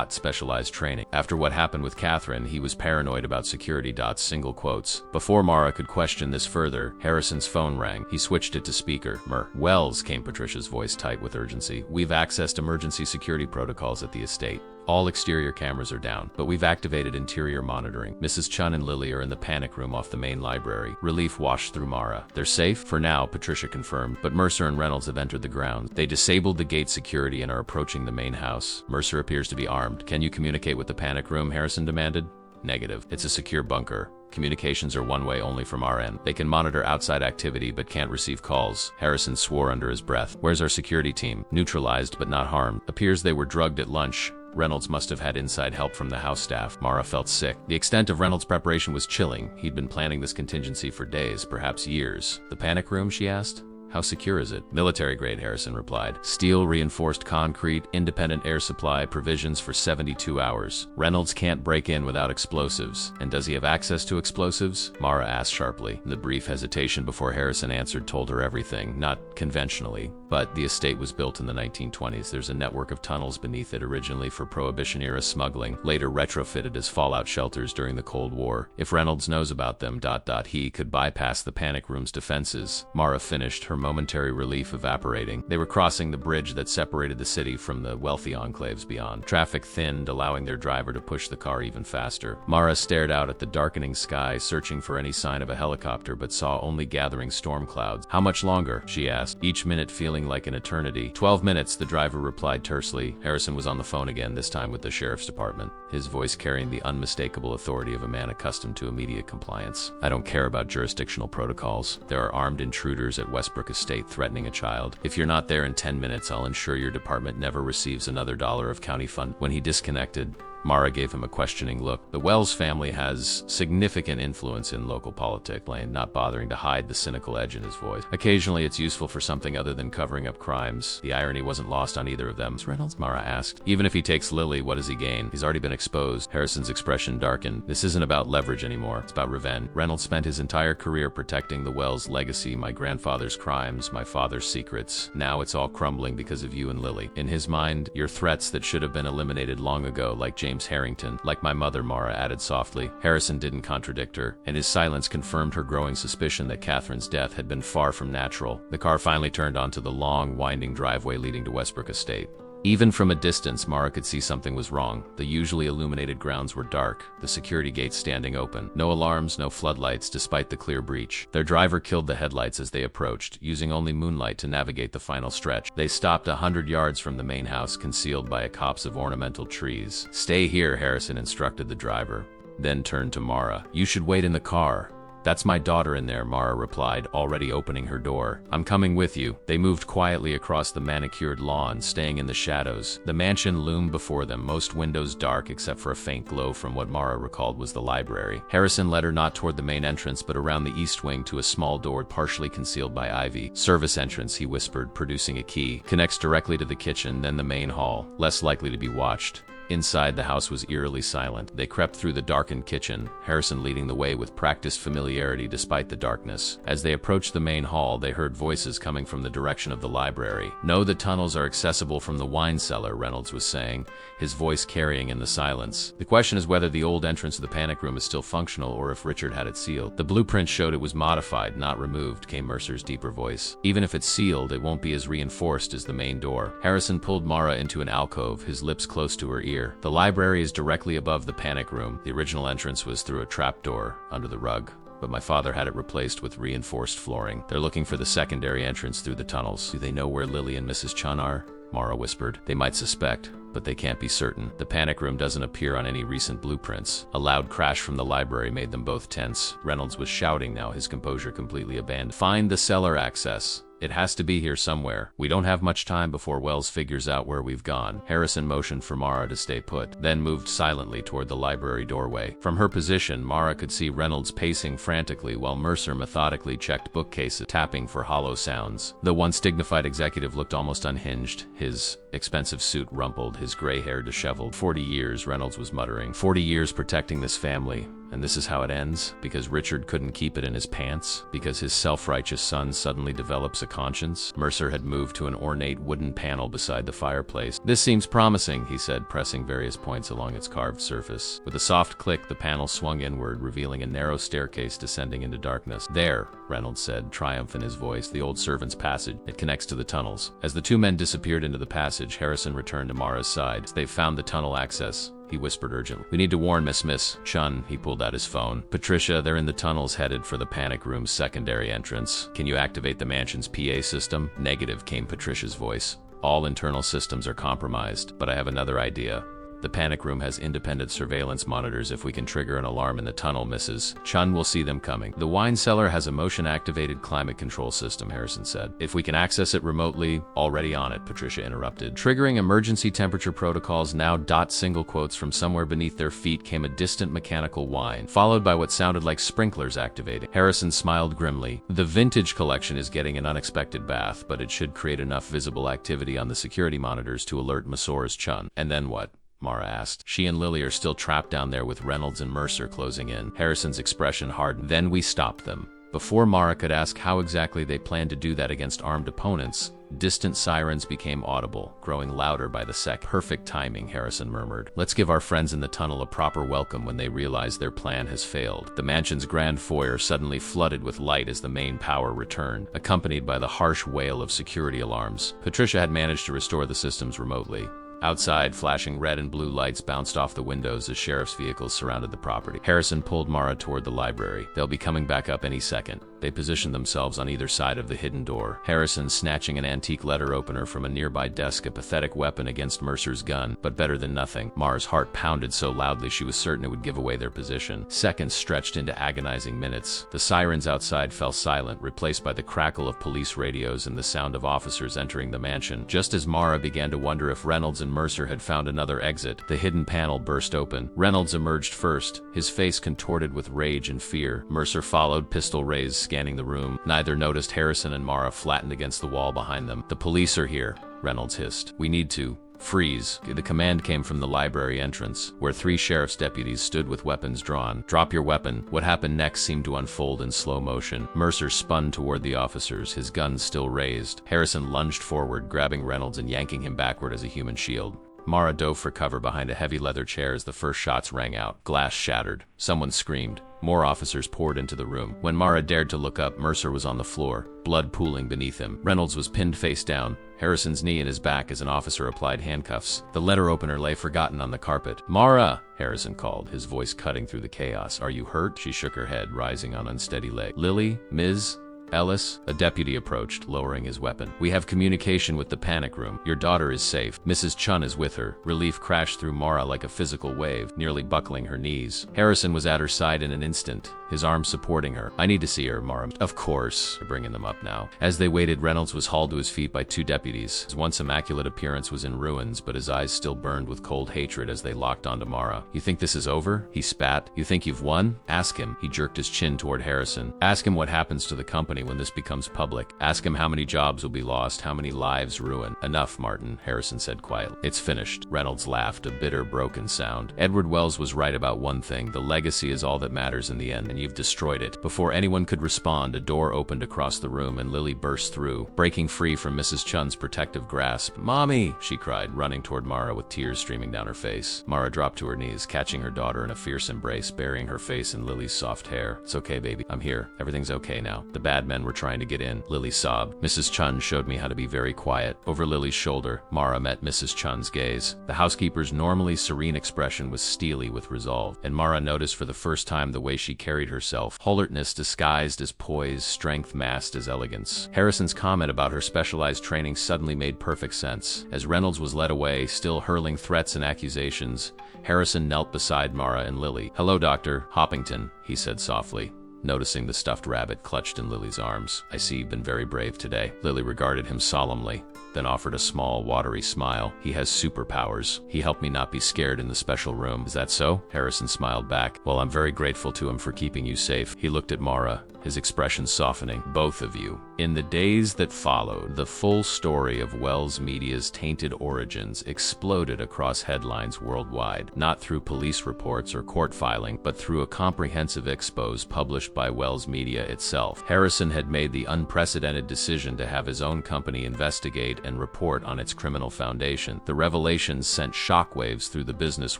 Speaker 1: specialized training. After what happened with Catherine, he was paranoid about security ... single quotes. Before Mara could question this further, Harrison's phone rang. He switched it to speaker. Wells, came Patricia's voice tight with urgency. We've accessed emergency security protocols at the estate. All exterior cameras are down, but we've activated interior monitoring. Mrs. Chun and Lily are in the panic room off the main library. Relief washed through Mara. They're safe? For now, Patricia confirmed, but Mercer and Reynolds have entered the grounds. They disabled the gate security and are approaching the main house. Mercer appears to be armed. Can you communicate with the panic room? Harrison demanded. Negative. It's a secure bunker. Communications are one way only from our end. They can monitor outside activity but can't receive calls. Harrison swore under his breath. Where's our security team? Neutralized but not harmed. Appears they were drugged at lunch. Reynolds must have had inside help from the house staff. Mara felt sick. The extent of Reynolds' preparation was chilling. He'd been planning this contingency for days, perhaps years. The panic room, she asked? How secure is it? Military grade, Harrison replied. Steel reinforced concrete, independent air supply, provisions for 72 hours. Reynolds can't break in without explosives. And does he have access to explosives? Mara asked sharply. The brief hesitation before Harrison answered told her everything, not conventionally. But the estate was built in the 1920s. There's a network of tunnels beneath it, originally for Prohibition-era smuggling, later retrofitted as fallout shelters during the Cold War. If Reynolds knows about them, he could bypass the panic room's defenses. Mara finished, her momentary relief evaporating. They were crossing the bridge that separated the city from the wealthy enclaves beyond. Traffic thinned, allowing their driver to push the car even faster. Mara stared out at the darkening sky, searching for any sign of a helicopter, but saw only gathering storm clouds. How much longer? She asked, each minute feeling like an eternity. 12 minutes, the driver replied tersely. Harrison was on the phone again, this time with the sheriff's department, his voice carrying the unmistakable authority of a man accustomed to immediate compliance. I don't care about jurisdictional protocols. There are armed intruders at Westbrook Estate threatening a child. If you're not there in 10 minutes, I'll ensure your department never receives another dollar of county fund. When he disconnected, Mara gave him a questioning look. The Wells family has significant influence in local politics, Lane, not bothering to hide the cynical edge in his voice. Occasionally it's useful for something other than covering up crimes. The irony wasn't lost on either of them. Reynolds, Mara asked. Even if he takes Lily, what does he gain? He's already been exposed. Harrison's expression darkened. This isn't about leverage anymore. It's about revenge. Reynolds spent his entire career protecting the Wells legacy, my grandfather's crimes, my father's secrets. Now it's all crumbling because of you and Lily. In his mind, your threats that should have been eliminated long ago, like James Harrington, like my mother, Mara added softly. Harrison didn't contradict her, and his silence confirmed her growing suspicion that Catherine's death had been far from natural. The car finally turned onto the long, winding driveway leading to Westbrook Estate. Even from a distance, Mara could see something was wrong. The usually illuminated grounds were dark, the security gates standing open. No alarms, no floodlights, despite the clear breach. Their driver killed the headlights as they approached, using only moonlight to navigate the final stretch. They stopped 100 yards from the main house, concealed by a copse of ornamental trees. Stay here, Harrison instructed the driver, then turned to Mara. You should wait in the car. That's my daughter in there, Mara replied, already opening her door. I'm coming with you. They moved quietly across the manicured lawn, staying in the shadows. The mansion loomed before them, most windows dark except for a faint glow from what Mara recalled was the library. Harrison led her not toward the main entrance, but around the east wing to a small door partially concealed by ivy. Service entrance, he whispered, producing a key. Connects directly to the kitchen, then the main hall. Less likely to be watched. Inside, the house was eerily silent. They crept through the darkened kitchen, Harrison leading the way with practiced familiarity despite the darkness. As they approached the main hall, they heard voices coming from the direction of the library. "No, the tunnels are accessible from the wine cellar," Reynolds was saying, his voice carrying in the silence. "The question is whether the old entrance to the panic room is still functional or if Richard had it sealed." "The blueprint showed it was modified, not removed," came Mercer's deeper voice. "Even if it's sealed, it won't be as reinforced as the main door." Harrison pulled Mara into an alcove, his lips close to her ear. "The library is directly above the panic room. The original entrance was through a trapdoor under the rug, but my father had it replaced with reinforced flooring. They're looking for the secondary entrance through the tunnels." "Do they know where Lily and Mrs. Chun are?" Mara whispered. "They might suspect, but they can't be certain. The panic room doesn't appear on any recent blueprints." A loud crash from the library made them both tense. Reynolds was shouting now, his composure completely abandoned. "Find the cellar access. It has to be here somewhere. We don't have much time before Wells figures out where we've gone." Harrison motioned for Mara to stay put, then moved silently toward the library doorway. From her position, Mara could see Reynolds pacing frantically while Mercer methodically checked bookcases, tapping for hollow sounds. The once dignified executive looked almost unhinged, his expensive suit rumpled, his gray hair disheveled. 40 years, Reynolds was muttering. 40 years protecting this family. And this is how it ends? Because Richard couldn't keep it in his pants? Because his self-righteous son suddenly develops a conscience? Mercer had moved to an ornate wooden panel beside the fireplace. "This seems promising," he said, pressing various points along its carved surface. With a soft click, the panel swung inward, revealing a narrow staircase descending into darkness. "There," Reynolds said, triumph in his voice, "the old servant's passage. It connects to the tunnels." As the two men disappeared into the passage, Harrison returned to Mara's side. "They've found the tunnel access," he whispered urgently. "We need to warn Miss Chun." He pulled out his phone. "Patricia, they're in the tunnels headed for the panic room's secondary entrance. Can you activate the mansion's PA system?" "Negative," came Patricia's voice. "All internal systems are compromised, but I have another idea. The panic room has independent surveillance monitors. If we can trigger an alarm in the tunnel, Mrs. Chun will see them coming." "The wine cellar has a motion-activated climate control system," Harrison said. "If we can access it remotely." "Already on it," Patricia interrupted. "Triggering emergency temperature protocols now." Single quotes from somewhere beneath their feet came a distant mechanical whine, followed by what sounded like sprinklers activating. Harrison smiled grimly. "The vintage collection is getting an unexpected bath, but it should create enough visible activity on the security monitors to alert Mrs. Chun." "And then what?" Mara asked. "She and Lily are still trapped down there with Reynolds and Mercer closing in." Harrison's expression hardened. "Then we stop them." Before Mara could ask how exactly they planned to do that against armed opponents, distant sirens became audible, growing louder by the second. "Perfect timing," Harrison murmured. "Let's give our friends in the tunnel a proper welcome when they realize their plan has failed." The mansion's grand foyer suddenly flooded with light as the main power returned, accompanied by the harsh wail of security alarms. Patricia had managed to restore the systems remotely. Outside, flashing red and blue lights bounced off the windows as sheriff's vehicles surrounded the property. Harrison pulled Mara toward the library. "They'll be coming back up any second." They positioned themselves on either side of the hidden door, Harrison snatching an antique letter opener from a nearby desk, a pathetic weapon against Mercer's gun, but better than nothing. Mara's heart pounded so loudly she was certain it would give away their position. Seconds stretched into agonizing minutes. The sirens outside fell silent, replaced by the crackle of police radios and the sound of officers entering the mansion. Just as Mara began to wonder if Reynolds and Mercer had found another exit, the hidden panel burst open. Reynolds emerged first, his face contorted with rage and fear. Mercer followed, pistol raised, scanning the room. Neither noticed Harrison and Mara flattened against the wall behind them. "The police are here," Reynolds hissed. "We need to freeze." The command came from the library entrance, where 3 sheriff's deputies stood with weapons drawn. "Drop your weapon." What happened next seemed to unfold in slow motion. Mercer spun toward the officers, his gun still raised. Harrison lunged forward, grabbing Reynolds and yanking him backward as a human shield. Mara dove for cover behind a heavy leather chair as the first shots rang out. Glass shattered. Someone screamed. More officers poured into the room. When Mara dared to look up, Mercer was on the floor, blood pooling beneath him. Reynolds was pinned face down, Harrison's knee in his back as an officer applied handcuffs. The letter opener lay forgotten on the carpet. "Mara!" Harrison called, his voice cutting through the chaos. "Are you hurt?" She shook her head, rising on unsteady legs. "Lily? Ms. Ellis?" A deputy approached, lowering his weapon. "We have communication with the panic room. Your daughter is safe. Mrs. Chun is with her." Relief crashed through Mara like a physical wave, nearly buckling her knees. Harrison was at her side in an instant, his arm supporting her. "I need to see her, Mara." "Of course." They're bringing them up now. As they waited, Reynolds was hauled to his feet by 2 deputies. His once immaculate appearance was in ruins, but his eyes still burned with cold hatred as they locked onto Mara. "You think this is over?" He spat. "You think you've won? Ask him." He jerked his chin toward Harrison. "Ask him what happens to the company me when this becomes public. Ask him how many jobs will be lost, how many lives ruined. Enough, Martin, Harrison said quietly. It's finished. Reynolds laughed, a bitter, broken sound. Edward Wells was right about one thing. The legacy is all that matters in the end, and you've destroyed it. Before anyone could respond, a door opened across the room, and Lily burst through, breaking free from Mrs. Chun's protective grasp. "Mommy!" she cried, running toward Mara with tears streaming down her face. Mara dropped to her knees, catching her daughter in a fierce embrace, burying her face in Lily's soft hair. "It's okay, baby. I'm here. Everything's okay now. The bad men were trying to get in," Lily sobbed. Mrs. Chun showed me how to be very quiet. Over Lily's shoulder, Mara met Mrs. Chun's gaze. The housekeeper's normally serene expression was steely with resolve, and Mara noticed for the first time the way she carried herself, alertness disguised as poise, strength masked as elegance. Harrison's comment about her specialized training suddenly made perfect sense. As Reynolds was led away, still hurling threats and accusations, Harrison knelt beside Mara and Lily. "Hello, Dr. Hoppington," he said softly, noticing the stuffed rabbit clutched in Lily's arms. "I see you've been very brave today." Lily regarded him solemnly, then offered a small, watery smile. "He has superpowers. He helped me not be scared in the special room." "Is that so?" Harrison smiled back. "Well, I'm very grateful to him for keeping you safe." He looked at Mara, his expression softening. "Both of you." In the days that followed, the full story of Wells Media's tainted origins exploded across headlines worldwide, not through police reports or court filing, but through a comprehensive expose published by Wells Media itself. Harrison had made the unprecedented decision to have his own company investigate and report on its criminal foundation. The revelations sent shockwaves through the business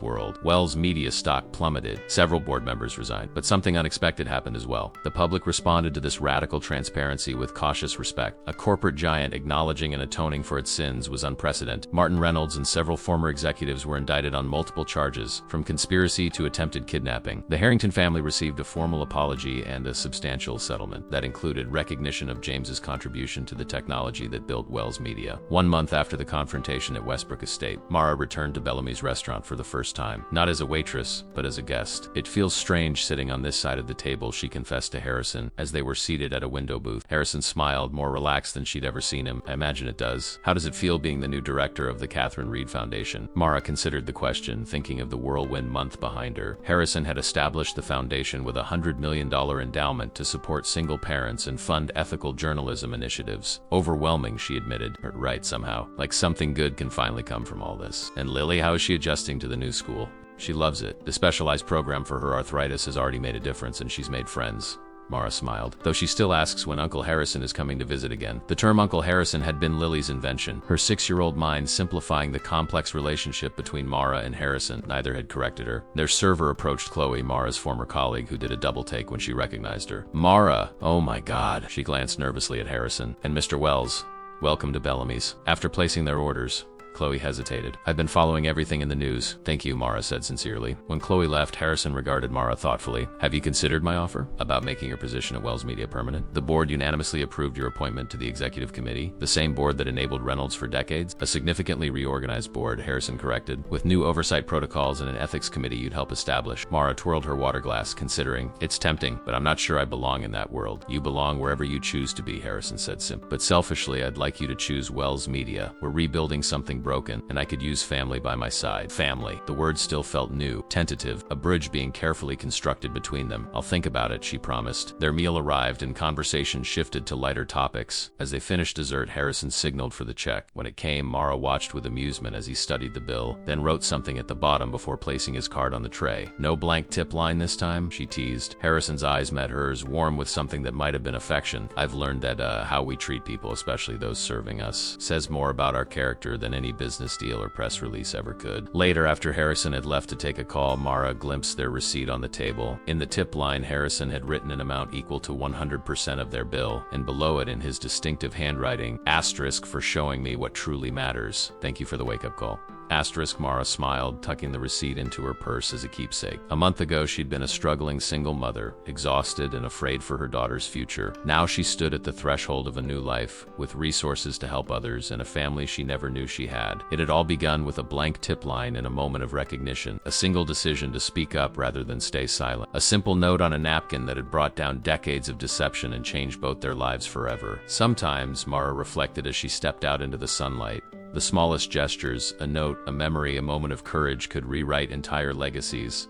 Speaker 1: world. Wells Media stock plummeted. Several board members resigned, but something unexpected happened as well. The public responded to this radical transparency with cautious respect. A corporate giant acknowledging and atoning for its sins was unprecedented. Martin Reynolds and several former executives were indicted on multiple charges, from conspiracy to attempted kidnapping. The Harrington family received a formal apology and a substantial settlement that included recognition of James's contribution to the technology that built Wells Media. 1 month after the confrontation at Westbrook Estate, Mara returned to Bellamy's restaurant for the first time, not as a waitress, but as a guest. "It feels strange sitting on this side of the table," she confessed to Harrison, as they were seated at a window booth. Harrison smiled, more relaxed than she'd ever seen him. "I imagine it does. How does it feel being the new director of the Catherine Reed Foundation?" Mara considered the question, thinking of the whirlwind month behind her. Harrison had established the foundation with a $100 million endowment to support single parents and fund ethical journalism initiatives. "Overwhelming," she admitted. Right, somehow. Like something good can finally come from all this. "And Lily, how is she adjusting to the new school?" "She loves it. The specialized program for her arthritis has already made a difference, and she's made friends." Mara smiled, though she still asks when Uncle Harrison is coming to visit again. The term Uncle Harrison had been Lily's invention, her 6-year-old mind simplifying the complex relationship between Mara and Harrison. Neither had corrected her. Their server approached Chloe, Mara's former colleague, who did a double take when she recognized her. "Mara, oh my God." She glanced nervously at Harrison. "And Mr. Wells, welcome to Bellamy's." After placing their orders, Chloe hesitated. "I've been following everything in the news." "Thank you," Mara said sincerely. When Chloe left, Harrison regarded Mara thoughtfully. "Have you considered my offer about making your position at Wells Media permanent? The board unanimously approved your appointment to the executive committee, the same board that enabled Reynolds for decades." "A significantly reorganized board," Harrison corrected, "with new oversight protocols and an ethics committee you'd help establish." Mara twirled her water glass, considering. "It's tempting, but I'm not sure I belong in that world." "You belong wherever you choose to be," Harrison said simply. "But selfishly, I'd like you to choose Wells Media. We're rebuilding something broken, and I could use family by my side." Family. The word still felt new, tentative, a bridge being carefully constructed between them. "I'll think about it," she promised. Their meal arrived, and conversation shifted to lighter topics. As they finished dessert, Harrison signaled for the check. When it came, Mara watched with amusement as he studied the bill, then wrote something at the bottom before placing his card on the tray. "No blank tip line this time?" she teased. Harrison's eyes met hers, warm with something that might have been affection. "I've learned that how we treat people, especially those serving us, says more about our character than any business deal or press release ever could." Later, after Harrison had left to take a call, Mara glimpsed their receipt on the table. In the tip line, Harrison had written an amount equal to 100% of their bill, and below it, in his distinctive handwriting, "Asterisk for showing me what truly matters. Thank you for the wake-up call." Asterisk. Mara smiled, tucking the receipt into her purse as a keepsake. A month ago, she'd been a struggling single mother, exhausted and afraid for her daughter's future. Now she stood at the threshold of a new life, with resources to help others and a family she never knew she had. It had all begun with a blank tip line in a moment of recognition, a single decision to speak up rather than stay silent, a simple note on a napkin that had brought down decades of deception and changed both their lives forever. Sometimes, Mara reflected as she stepped out into the sunlight, the smallest gestures, a note, a memory, a moment of courage could rewrite entire legacies.